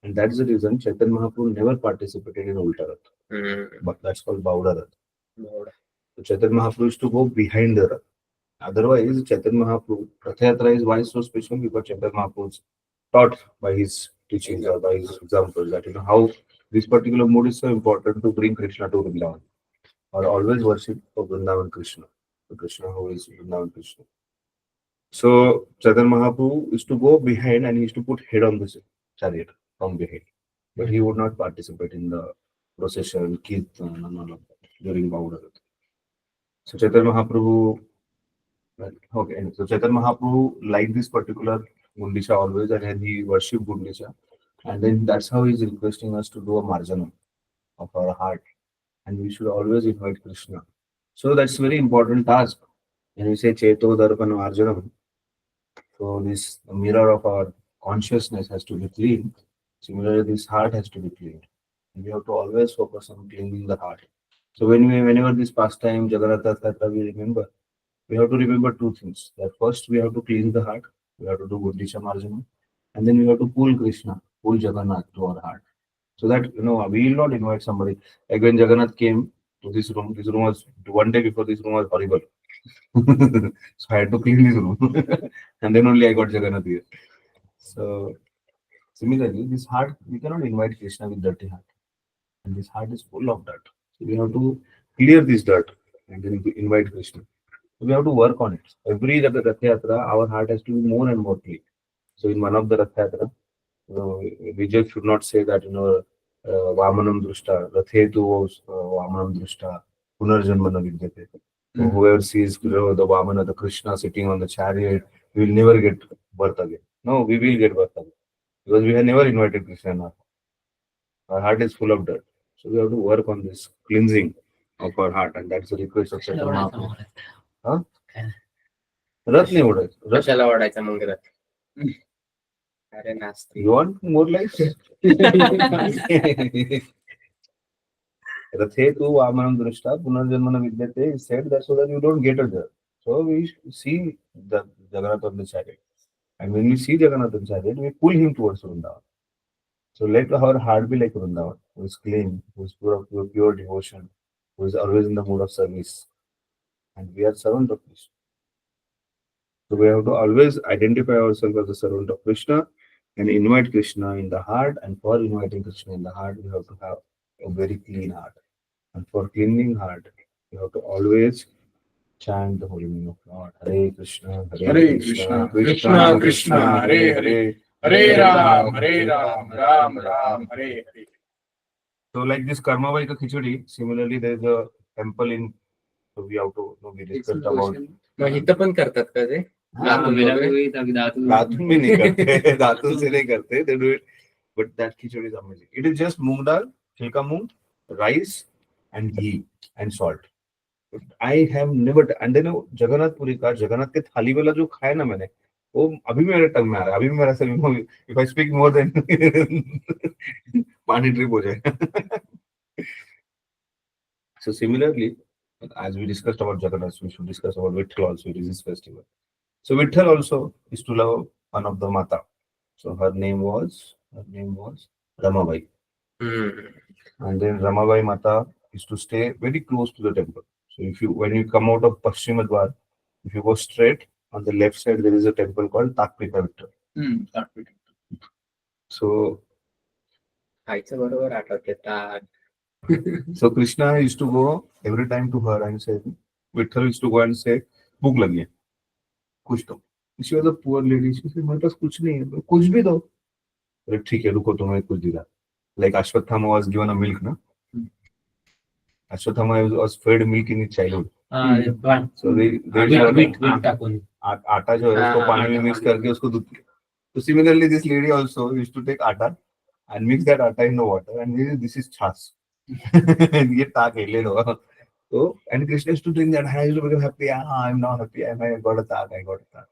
And that's the reason Chaitanya Mahaprabhu never participated in Ulta Rath. But that's called Bauda Rath. So Chaitanya Mahaprabhu used to go behind the Rath. Otherwise, Chaitanya Mahaprabhu, Rath Yatra is why so special because Chaitanya Mahaprabhu is taught by his teachings or by his examples that how this particular mood is so important to bring Krishna to Vrindavan or always worship for Vrindavan Krishna, the Krishna who is Vrindavan Krishna. So Chaitanya Mahaprabhu used to go behind and he used to put head on the chariot from behind, but he would not participate in the procession, kirtan, and all of that during Bauda. So Chaitanya Mahaprabhu, so Chaitanya Mahaprabhu liked this particular Gundisha always, and he worshipped Gundisha, and then that's how he's requesting us to do a marjanam of our heart, and we should always invite Krishna. So that's very important task. When we say Cheto Darpan Marjanam, so this mirror of our consciousness has to be clean. Similarly, this heart has to be cleaned. And we have to always focus on cleaning the heart. So whenever this pastime, Jagannath Yatra, we have to remember two things. That first, we have to clean the heart. We have to do Gundisha Marjana. And then we have to pull Krishna, pull Jagannath to our heart. So that, we will not invite somebody. Like when Jagannath came to this room was, one day before this room was horrible. So I had to clean this room. And then only I got Jagannath here. So similarly, this heart, we cannot invite Krishna with dirty heart. And this heart is full of dirt. So we have to clear this dirt and then invite Krishna. So we have to work on it. Every Rath Yatra, our heart has to be more and more clean. So in one of the Rath Yatra, we just should not say that, Vamanam Drushta, Rathe tu was Vamanam Drushta, Punarjanmana Vidyate. So whoever sees the Vamana, the Krishna sitting on the chariot, we will never get birth again. No, we will get birth again. Because we have never invited Krishna in our heart. Our heart is full of dirt. So we have to work on this cleansing of our heart, and that's the request of Chaitanya Mahaprabhu. Huh? Rath nahi oda. कशाला वाढायचा मग रथ अरे नास्ती You want more life? Rathe tu Vamanam Drushta, Punarjanmana Vidyate is said that so that you don't get a dirt. So we see the Jagannath on the chariot. And when we see Jagannath on the chariot, we pull him towards Vrindavan. So let our heart be like Vrindavan, who is clean, who is pure devotion, who is always in the mood of service. And we are servant of Krishna. So we have to always identify ourselves as a servant of Krishna and invite Krishna in the heart. And for inviting Krishna in the heart, we have to have a very clean heart. And for cleaning heart, we have to always chant the holy name of God. Hare Krishna, Hare Krishna, Krishna Krishna, Hare Hare, Hare Ram, Ram Ram, Hare Hare. So like this Karma Vaika Khichdi, similarly there is a temple in, so we have to we discussed about. मग इथं पण करतात का ते हाँ, मेरा भी वही था कि दातून दातुन में नहीं करते, दातुन से नहीं करते, they do it, but that khichdi is amazing. It is just moong dal, chilka moong, rice and ghee and salt. But I have never, and then Jagannath Puri का जगन्नाथ के थाली वाला जो खाया ना मैंने, वो अभी भी मेरे टंग में आ रहा है, अभी भी मेरा से if I speak more than पानी ड्रिप हो जाए. So similarly, as we discussed about Jagannath, we should discuss about Vitthal also. It is his festival. So Vitthal also is to love one of the Mata. So her name was Ramabai. And then Ramabai Mata is to stay very close to the temple. So when you come out of Paschima Dwar, if you go straight, On the left side, there is a temple called Takpita Vittal. That we can. So, खायचं बरोबर आठवते ताक. so Krishna used to go every time to her and say, Vittal used to go and say, भूख लगी है, कुछ दो. She was a poor lady. She said, मेरे पास कुछ नहीं है, कुछ भी दो. अरे ठीक है, रुको तुम्हें कुछ दिला. Like Ashwatthama was given a milk, na? Ashwatthama was fed milk in his childhood. So they wheat टाकून. आटा जो है उसको पानी में मिक्स करके उसको दूध. So similarly, this lady also used to take atta and mix that atta in the water, and this is chas. ये ताक है, ले लो. So and Krishna used to drink that. I used to become happy. I'm not happy. I got a tak. I got a tak.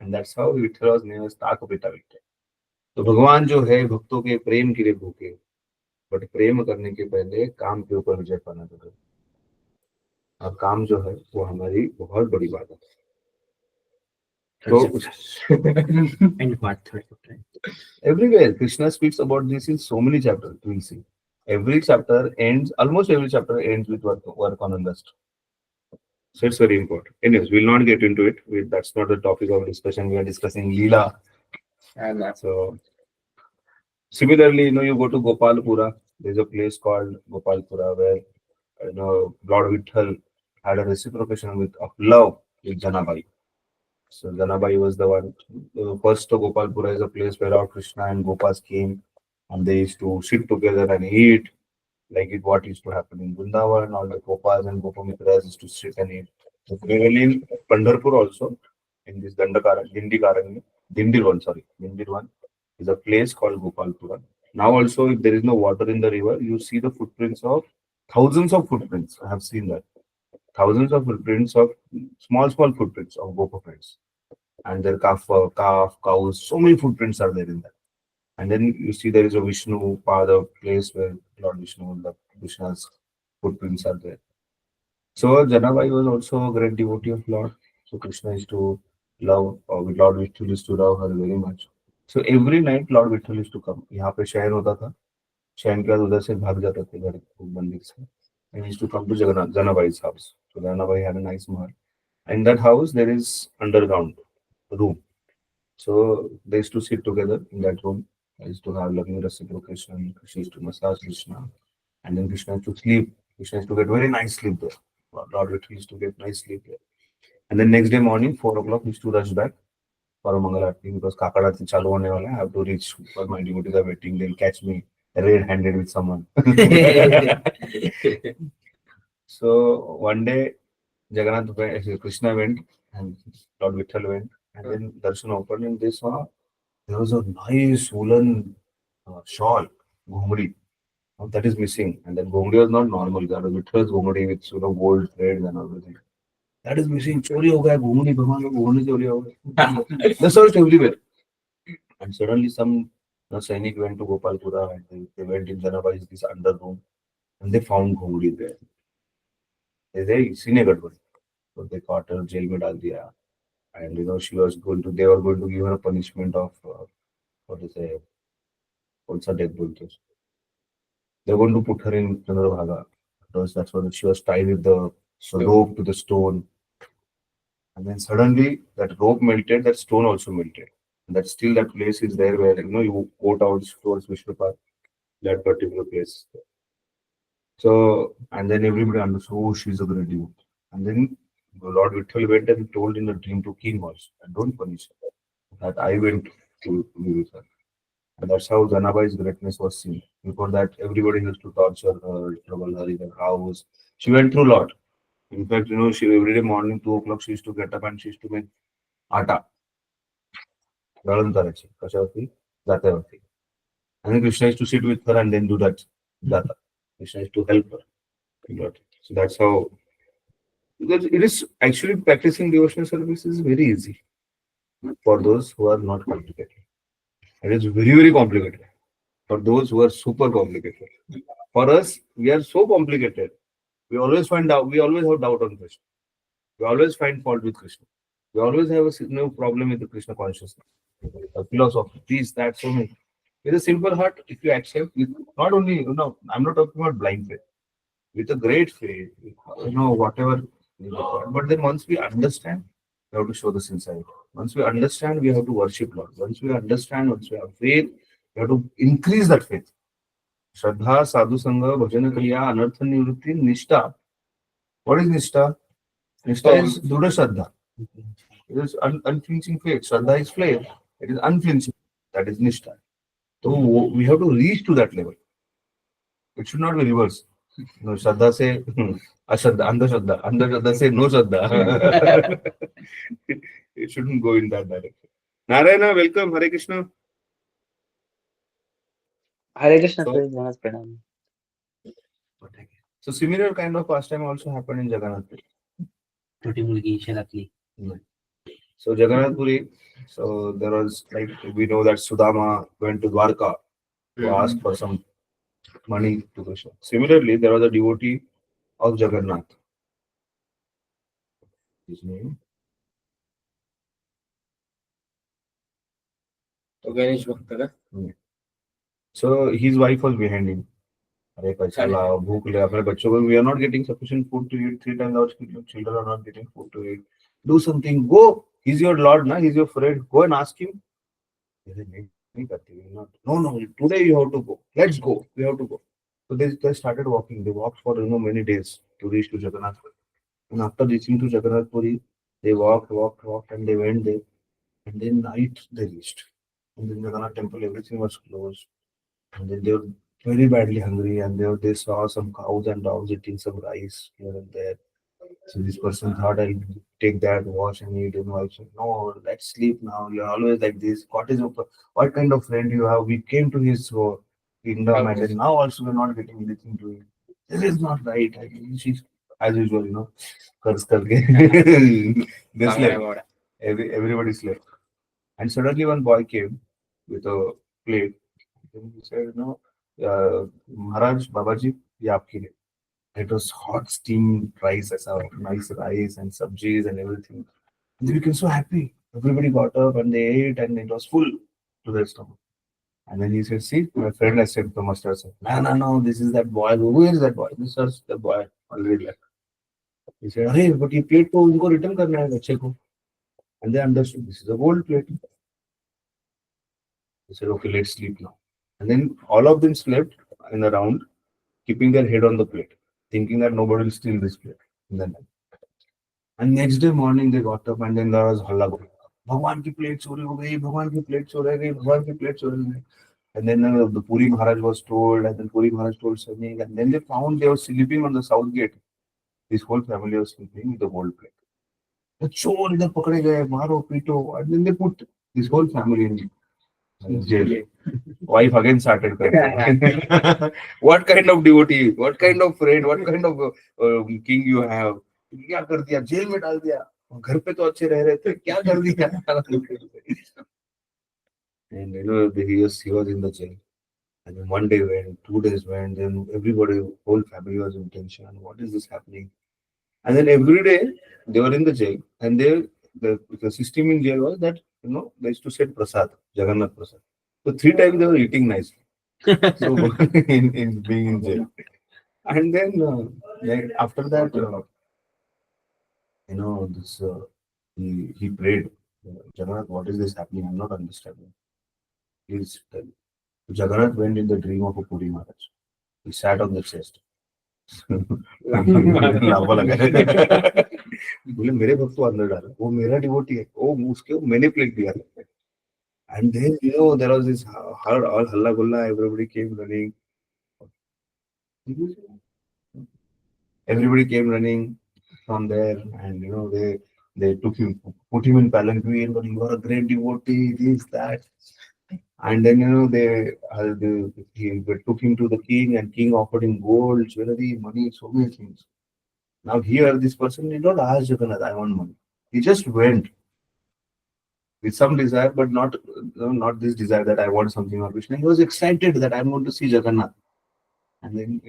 And that's how Vittal was named as Takapita Vittal. तो भगवान जो है भक्तों के प्रेम के लिए भूखे, but प्रेम करने के पहले काम के ऊपर विजय पाना जरूरी. और काम जो है वो हमारी बहुत बड़ी बात है. तो And part third. everywhere Krishna speaks about this in so many chapters. We'll see. Almost every chapter ends with work on lust. So it's very important. Anyways, we'll not get into it. That's not the topic of discussion. We are discussing Leela. And so similarly, you go to Gopalpura. There's a place called Gopalpura where Lord Vittal had a reciprocation of love with Janabai. So Janabai was the one. First, Gopalpura is a place where Lord Krishna and Gopas came, and they used to sit together and eat, like what used to happen in Vrindavan. All the Gopas and Gopamitras used to sit and eat. So similarly in Pandharpur also, in this Dindir one is a place called Gopalpura. Now also, if there is no water in the river, you see the footprints of thousands of footprints. I have seen that. Thousands of footprints of small footprints of Gopaprints. And their calf, cows, so many footprints are there in that. And then you see there is a Vishnu Pada place where Lord Vishnu, the Krishna's footprints are there. So Janabai was also a great devotee of Lord. So Krishna used to love, Lord Vittal used to love her very much. So every night Lord Vittal used to come. यहाँ पे शहर होता था. शहर के बाद उधर से भाग जाते थे घर मंदिर से. And he used to come to Janabai's house. So Janabai had a nice mahal. In that house there is underground room. So they used to sit together in that room. I used to have loving reciprocation. Krishna used to massage Krishna. And then Krishna used to sleep. Krishna used to get very nice sleep there. Lord Vittal used to get nice sleep there. And then next day morning, 4 o'clock, he used to rush back for a Mangal Aarti because Kakad Aarti chalu hone wala. I have to reach because my devotees are waiting. They'll catch me red-handed with someone. So one day, Krishna went and Lord Vittal went. And then Darshan opened and they saw there was a nice woolen shawl, Ghumri. That is missing. And then Ghumri was not normal. That was Vittal's Ghumri with gold threads and everything. That is missing. Chori ho gaya, Ghumri, Bhagwan ka Ghumri chori ho gaya. They searched everywhere. And suddenly some Sainik went to Gopalpura and they went in Janabai's this under room and they found Ghumri there. They say, Sine Gadbadi. So they caught her, jail mein dal diya. And they were going to give her a punishment of what is a what's a death bolte. They were going to put her in Chandrabhaga. That's what she was tied with the rope to the stone. And then suddenly that rope melted, that stone also melted. And that still that place is there where you go down towards Vishnupad, that particular place. So and then everybody understood, oh, she's a great devotee. And then the Lord Vittal went and told in a dream to King also, and don't punish her. That I went to be with her. And that's how Janabai's greatness was seen. Before that, everybody used to torture her, trouble her in her house. She went through a lot. In fact, she every day morning, 2 o'clock, she used to get up and she used to make atta. And then Krishna used to sit with her and then do that. Krishna used to help her. So that's how. Because it is actually practicing devotional service is very easy for those who are not complicated. It is very, very complicated for those who are super complicated. For us, we are so complicated. We always find out. We always have doubt on Krishna. We always find fault with Krishna. We always have a problem with the Krishna consciousness, a philosophy, this, that, so many. With a simple heart, if you accept, with not only I'm not talking about blind faith. With a great faith, whatever. But then once we understand, We have to show the sincerity. Once we understand, we have to worship Lord. Once we understand, once we have faith, we have to increase that faith. Shraddha, sadhu sangha, bhajana kriya, anartha nivritti, nishtha. What is nishtha? Nishtha is Dudha Shraddha. It is unflinching faith. Shraddha is faith. It is unflinching. That is nishtha. So we have to reach to that level. It should not be reverse. No, Shraddha say Ashraddha, Andhashraddha say no Shraddha. It shouldn't go in that direction. Narayana, welcome. Hare Krishna. Hare Krishna, So- sir. Manas Pranam. So similar kind of pastime also happened in Jagannath Puri. छोटी मुलगी शहरातली. So Jagannath Puri, so there was like we know that Sudama went to Dwarka to ask for some money to Krishna. Similarly, there was a devotee of Jagannath. His name तो गणेश भक्त का So his wife was behind him. अरे पैसा लाओ, भूख ले अपने बच्चों को. We are not getting sufficient food to eat. 3 times our children are not getting food to eat. Do something. Go. He's your Lord, na? He's your friend. Go and ask him. He said, "नहीं करती, we will not." No. Today you have to go. Let's go. We have to go. So they started walking. They walked for many days to reach to Jagannath. And after reaching to Jagannath Puri, they walked, and they went there. And then night they reached. And then Jagannath temple, everything was closed. And then they were very badly hungry, and they saw some cows and dogs eating some rice here and there. So this person thought, I'll take that, wash and eat. And wife said, no, let's sleep now. You're always like this. What kind of friend you have? We came to his kingdom, and then now also we're not getting anything to eat. This is not right. I mean, she's as usual, curse karke. They slept. Everybody slept. And suddenly one boy came with a plate. Then he said, Maharaj, Babaji, ye aapke liye. It was hot steamed rice, nice rice and sabjis and everything. And they became so happy. Everybody got up and they ate, and it was full to their stomach. And then he said, see, my friend has said the master said, no, this is that boy. Who is that boy? This is the boy already left. He said, hey, but ये plate को उनको return करना है बच्चे को. And they understood this is a gold plate. They said, okay, let's sleep now. And then all of them slept in a round, keeping their head on the plate, thinking that nobody will steal this plate in the night. And next day morning they got up, and then there was halla going. Bhagwan ki plate chori ho gayi, Bhagwan ki plate chori ho gayi, Bhagwan ki plate chori ho gayi. And then the Puri Maharaj was told, and then Puri Maharaj told Sanik, and then they found they were sleeping on the south gate. This whole family was sleeping with the gold plate. The chor idhar pakde gaye, maro, pito, and then they put this whole family in jail. Wife again started crying. What kind of devotee, what kind of friend, what kind of king you have? क्या कर दिया, jail में डाल दिया, घर पे तो अच्छे रह रहे थे, क्या कर दिया? And he was in the jail. And then one day went, 2 days went, then everybody, whole family was in tension. What is this happening? And then every day they were in the jail, and the system in jail was that they used to set prasad, Jagannath prasad. So 3 times they were eating nicely. So in being in jail. And then after that, this he prayed, Jagannath, what is this happening? I'm not understanding. Please tell me. Jagannath went in the dream of a Puri Maharaj. He sat on the chest. लावा लगा बोले मेरे भक्त को अंदर डाला, वो मेरा devotee है, वो उसके मैंने प्लेट दिया. And then there was this all halla gulla, everybody came running. Everybody came running from there, and they took him, put him in palanquin, but you are a great devotee, this, that. And then they took him to the king, and king offered him gold, jewelry, money, so many things. Now here this person did not ask Jagannath, I want money. He just went with some desire, but not this desire that I want something of Krishna. He was excited that I'm going to see Jagannath. And then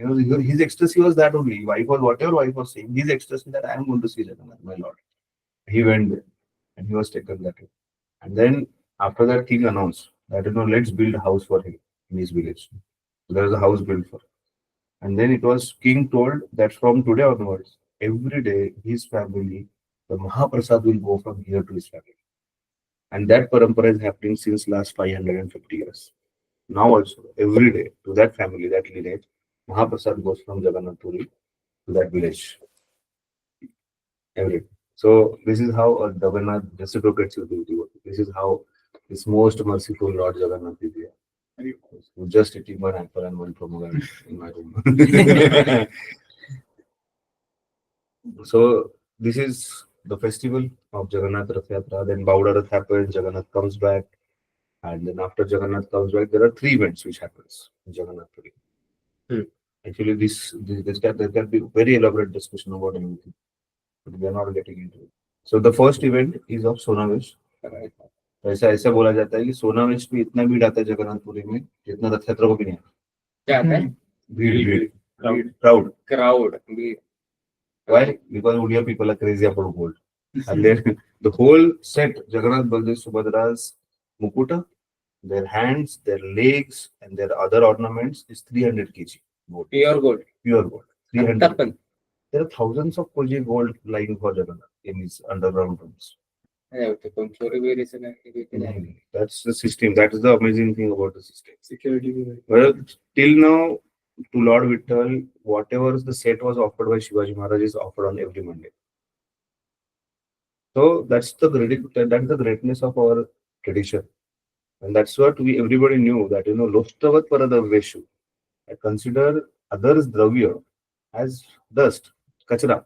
his ecstasy was that only. Whatever wife was saying, his ecstasy that I am going to see Jagannath, my Lord. He went there, and he was taken that way. And then after that, king announced that let's build a house for him in his village. So there was a house built for him. And then it was king told that from today onwards, every day his family the Mahaprasad will go from here to his family. And that parampara is happening since last 550 years. Now also, every day to that family, that lineage, Mahaprasad goes from Jagannath Puri to that village. Every day. So this is how a Jagannath reciprocates with the This is how this most merciful Lord Jagannath is here. Who just eating one apple and one pomegranate in my room. So this is the festival of Jagannath Rath Yatra. Then Bauda Rath happens, Jagannath comes back, and then after Jagannath comes back, there are three events which happens in Jagannath Puri. Actually, there can be very elaborate discussion about everything, but we are not getting into it. So the first event is of Sonavesh. ऐसा ऐसा बोला जाता है कि सोनावेश में इतना भीड़ आता है जगन्नाथपुरी में जितना रथ यात्रा को भी नहीं आता. क्या आता है? भीड़ Crowd. crowd. भीड़. Why? Because Odia people are crazy about gold. And then the whole set, Jagannath, Baldev, Subhadra's mukuta, their hands, their legs, and their other ornaments is 300 kg gold. Pure gold. Pure gold. 300. Tappan. There are thousands of kg gold lying for Jagannath in his underground rooms. That's the system. That is the amazing thing about the system. Security. Well, till now, to Lord Vittal, whatever the set was offered by Shivaji Maharaj is offered on every Monday. So that's the greatness of our tradition, and that's what everybody knew that Lostavat Paradaveshu. I consider others dravya as dust, kachra.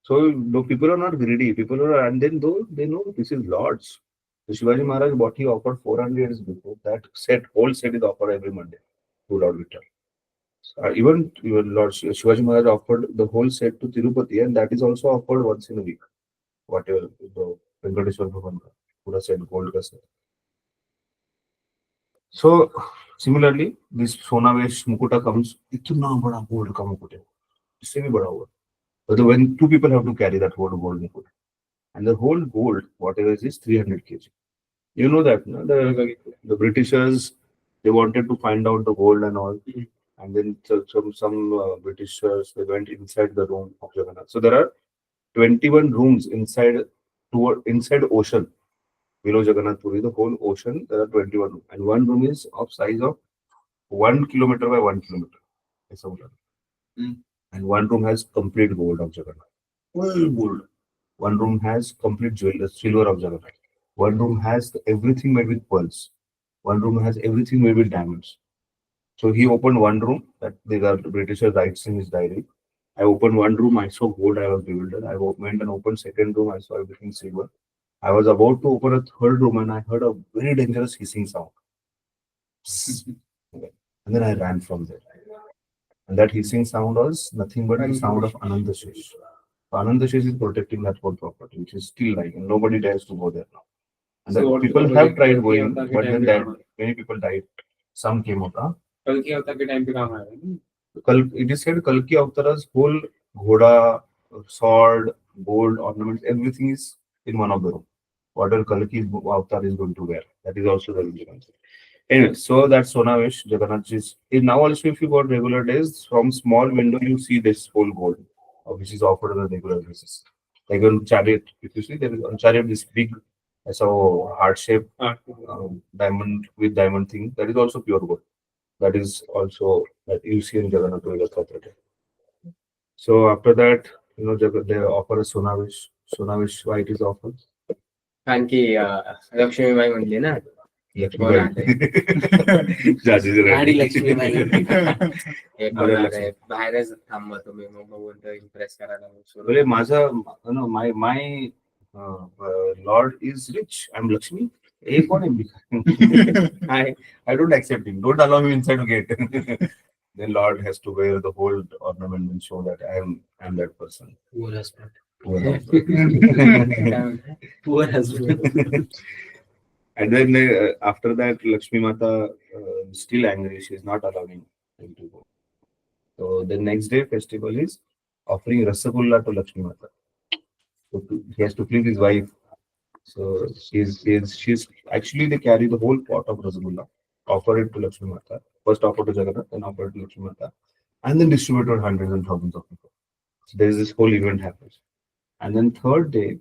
So people are not greedy. People are, and then though they know this is Lord's. The Shivaji Maharaj, what he offered 400 years before, that whole set is offered every Monday to Lord Vittal. Even Lord Shivaji Maharaj offered the whole set to Tirupati, and that is also offered once in a week. Whatever the Venkateshwar Bhavan Pura set gold ka set. So similarly, this Sonavesh Mukuta comes. Itna bada gold ka mukut hai. Isse bhi bada hoga. But when two people have to carry that whole gold mukut, and the whole gold, whatever is 300 kg. You know that, no? The Britishers, they wanted to find out the gold and all. And then some Britishers, they went inside the room of Jagannath. So there are 21 rooms inside ocean. Below Jagannath Puri, the whole ocean, there are 21 rooms. And one room is of size of 1 kilometer by 1 kilometer. And one room has complete gold of Jagannath. Full gold. One room has complete silver of Jagannath. One room has everything made with pearls. One room has everything made with diamonds. So he opened one room that the Britisher writes in his diary. I opened one room, I saw gold, I was bewildered. I went and opened second room, I saw everything silver. I was about to open a third room and I heard a very dangerous hissing sound. And then I ran from there. And that hissing sound was nothing but the sound of Anandashesh. Anandashesh is protecting that whole property, which is still lying, and nobody dares to go there now. And So what people is the have tried Kalki going, Avatar but ke then time pe many people died. Some came out. Kalki Avatar ke time pe kaam aayega. It is said Kalki Avtara's whole ghoda, sword, gold, ornaments, everything is in one of the room. Whatever Kalki Avatar is going to wear, that is also the religion. Anyway, so that's Sonavesh, Jagannath is now also, if you go on regular days, from small window you see this whole gold, which is offered on a regular basis. Like on chariot, if you see there is on chariot this big, heart shape diamond with diamond thing, that is also pure gold. That is also that you see in Jagannath Puri. So after that, they offer a Sonavesh. Sonavesh, why it is offered? कारण की लक्ष्मीबाई म्हणली ना राणी लक्ष्मीबाई. एक होणार आहे, बाहेरच थांबा तुम्ही मग बघून इम्प्रेस करायला Well, my Lord is rich. I'm Lakshmi. I don't accept him. Don't allow me inside to get. Then Lord has to wear the whole ornament and show that I'm that person. Poor husband. Poor husband. Poor husband. And then after that, Lakshmi Mata is still angry. She's not allowing him to go. So the next day festival is offering Rasagulla to Lakshmi Mata. So he has to please his wife. So she's actually, they carry the whole pot of Rasagulla, offer it to Lakshmi Mata. First offer to Jagannath, then offer it to Lakshmi Mata, and then distribute to hundreds and thousands of people. So there is this whole event happens. And then third day,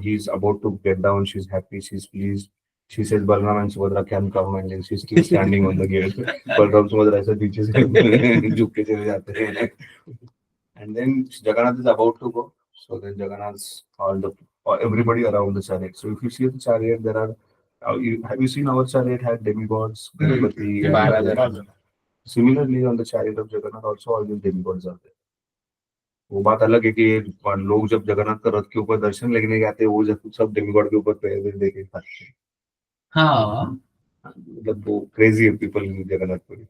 he's about to get down. She's happy. She's pleased. She says, Balram and Subhadra can come, and then she's still standing on the gate. Balram Subhadra ऐसे पीछे से झुक के चले जाते हैं. And then Jagannath is about to go. So then Jagannath's all everybody around the chariot. So if you see the chariot, there are. Have you seen our chariot had demigods? Ganapati, and Bharadara. Similarly, on the chariot of Jagannath, also all these demigods are there. वो बात अलग है कि लोग जब जगन्नाथ का रथ के ऊपर दर्शन लेने जाते हैं वो जब सब डेमिगॉड के ऊपर पैर देके खाते हैं. हाँ मतलब वो क्रेजी है people in Jagannathpuri.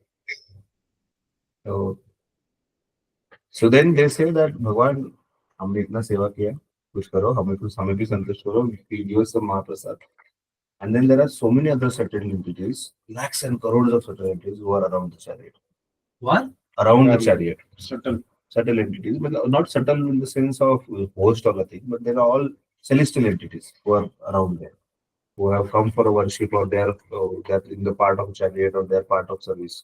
So then they say that भगवान हमने इतना सेवा किया कुछ करो हमें भी संतुष्ट करो give us some महाप्रसाद. And then there are so many other settled entities, lakhs and crores of settled entities who are around the chariot. what Around the chariot. Subtle entities, but not subtle in the sense of host or nothing, but they are all celestial entities who are around there, who have come for a worship or they are in the part of chariot or they are part of service.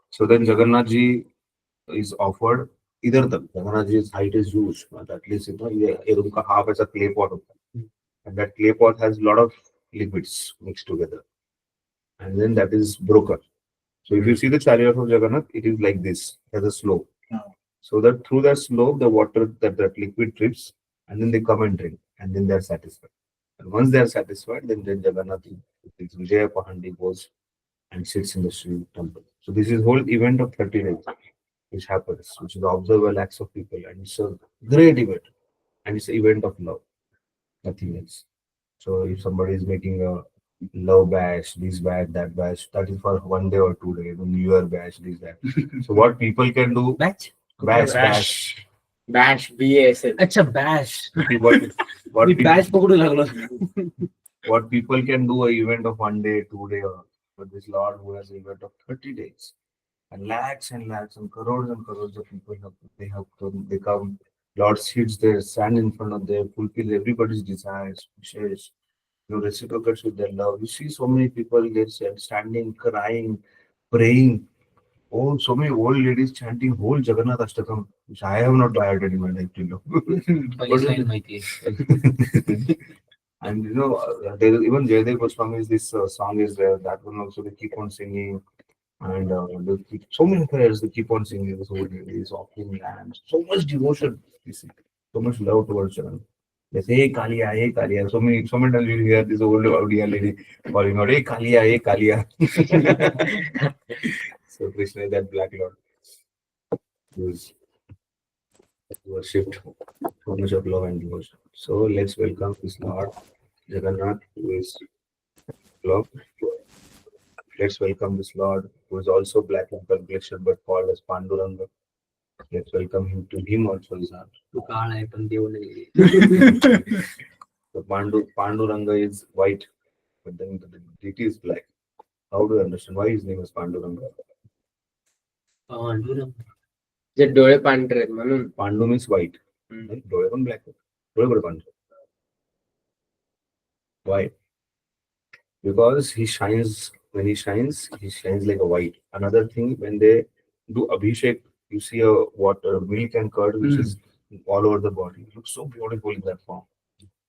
So then Jagannath ji is offered either the Jagannath ji's height is huge, but at least a room ka half as a clay pot, and that clay pot has a lot of liquids mixed together, and then that is broken. So if you see the chariot of Jagannath, it is like this, it has a slope. So that through that slope, the water, that liquid drips, and then they come and drink, and then they are satisfied. And once they are satisfied, then Jagannath, Vijaya Pahandi goes and sits in the Sri temple. So this is whole event of 30 days, which happens, which is observed by lakhs of people, and it's a great event, and it's an event of love, nothing else. So if somebody is making a love bash, this bash, that bash, that is for 1 day or 2 days, the New Year bash, this, that. So what people can do, bash. bash BASL अच्छा bash What me people, bash पकडू लागलो what people can do, a event of 1 day, 2 day, but this Lord who has an event of 30 days, and lakhs and crores of people they come. Lord sits there, stand in front of them, fulfill everybody's desires, wishes, reciprocates with their love. You see so many people there standing, crying, praying. Oh, so many old ladies chanting whole Jagannath Ashtakam, which I have not heard in my life till now. And there is even Jayadev Goswami's this song is there. That one also they keep on singing, and so many prayers they keep on singing. This old ladies offering lambs, so much devotion. You see, so much love towards Jagannath. They say, "Hey Kaliya, hey Kaliya." So many times you hear this old lady calling out, "Hey Kaliya, hey Kaliya." So Krishna is that black Lord who is worshipped so much of love and devotion. So let's welcome this Lord Jagannath, who is love. Let's welcome this Lord who is also black in complexion but called as Panduranga. Let's welcome him. To him also is heart. तू काळा आहे पण देव नाही So Panduranga is white, but then the deity is black. How do you understand why his name is Panduranga? जे डोळे पांढरे आहेत म्हणून Pandu means white. डोळे पण black. डोळे पण पांढरे. Why? Because he shines. When he shines like a white. Another thing, when they do abhishek, you see a water, milk and curd, which is all over the body. It looks so beautiful in that form.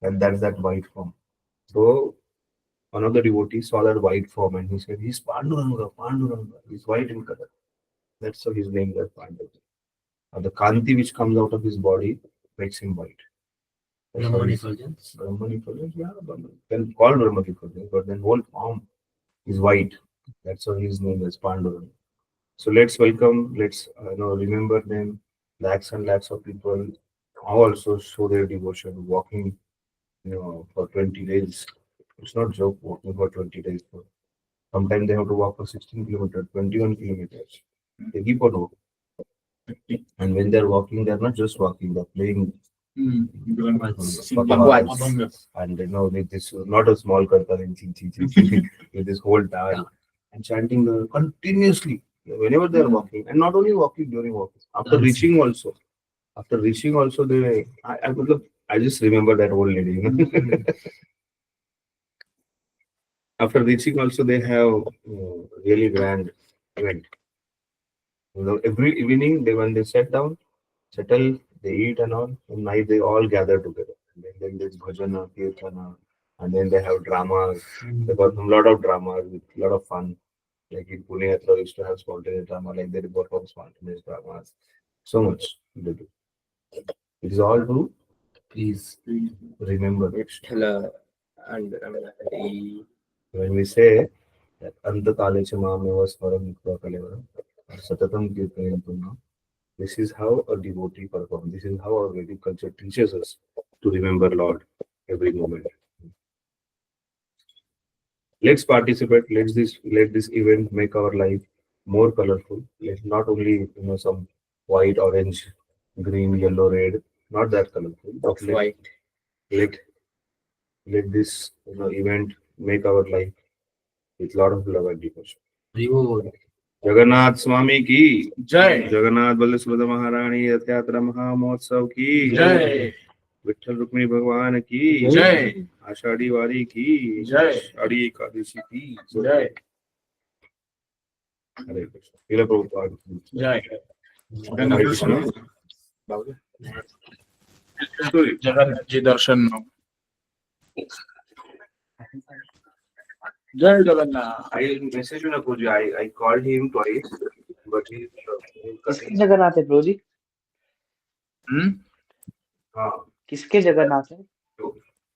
And that's that white form. So one of the devotees saw that white form and he said, he's Panduranga. He's white in color. That's how his name is Panduranga. The kanti which comes out of his body makes him white. Brahman effulgence, yeah, then called Brahman effulgence, but then whole form is white. That's how his name is Panduranga. So let's welcome, let's remember them. Lakhs and lakhs of people also show their devotion, walking, for 20 days. It's not joke walking for 20 days. Sometimes they have to walk for 16 kilometers, 21 kilometers. They keep on walking. And when they're walking, they're not just walking, they're playing. And with this, not a small kartal with this whole dance and chanting continuously whenever they're walking, and not only walking, during walking, after reaching also, I just remember that old lady. After reaching also, they have really grand event. Every evening, when they settle, they eat and all. And night they all gather together. And then there's bhajana, kirtana, and then they have dramas. They got a lot of dramas with a lot of fun. Like in Pune, Yatra used to have spontaneous drama. Like they perform spontaneous dramas. So much they do. It is all to please remember. Vitthala and Hari. When we say that Anta Kalecha Mameva Swaram Mukta Kaleva, Satatam Kirtanam, this is how a devotee performs. This is how our Vedic culture teaches us to remember Lord every moment. Let's participate. Let this event make our life more colorful. Let not only some white, orange, green, yellow, red, not that colorful, but let this event make our life with lot of love and devotion. Jagannath स्वामी की जय जगन्नाथ बल्लभ सुभद्रा महारानी रथ यात्रा महामहोत्सव की जय विठ्ठल रुक्मिणी भगवान की जय आषाढ़ी वारी की जय आषाढ़ी एकादशी की जय हरे कृष्ण श्रील प्रभुपाद की जय हरे कृष्ण जगन्नाथ जी दर्शन जय Jagannath I messaged you Prabhuji. I called him twice, but he किसके जगन्नाथ है प्रभु जी? हाँ किसके जगन्नाथ है?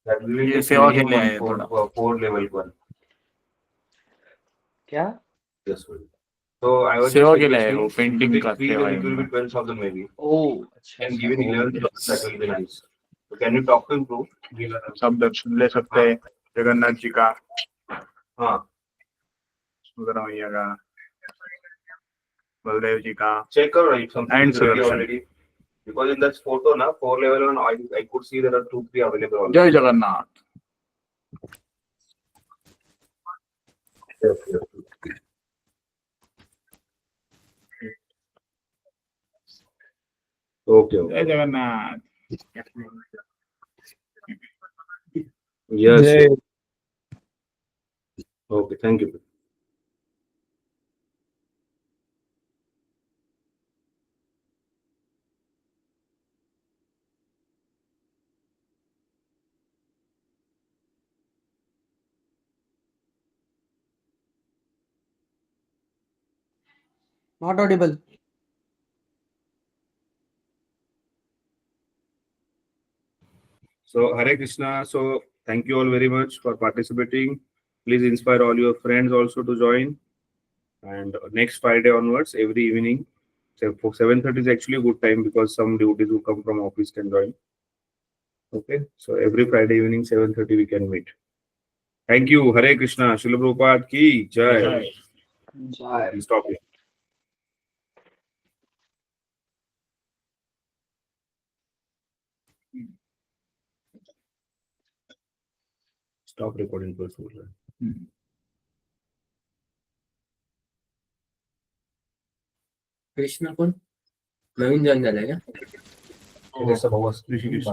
that we will ये get सेवा के minimum लिए आए थोड़ा। four level one. क्या? Yes, sir. So I was सेवा just के लिए आए, requesting, वो पेंटिंग pick का three सेवा and it will be है। 12,000 maybe. ओ अच्छा And अच्छा। given 11,000, that will be nice. So can you talk to him, bro? सब दर्शन ले सकते हैं जगन्नाथ जी का, हाँ सुभद्रा मैया का, बलदेव जी का। check करो if something And is ready Sudarshan. already. Because in that photo na 4 level one I could see there are 2-3 available already. जय जगन्नाथ। Yes, yes. Okay, जय okay. Jagannath. Yes. Yes. Okay, thank you. Not audible. So Hare Krishna. So thank you all very much for participating. Please inspire all your friends also to join. And next Friday onwards, every evening, so for 7:30 is actually a good time because some duties who come from office can join. Okay, so every Friday evening 7:30 we can meet. Thank you. Hare Krishna. Srila Prabhupada ki jai. जय। जय। Please stop here. Stop recording first. Krishna कोण नवीन join झालाय का? It is a Rishikesh.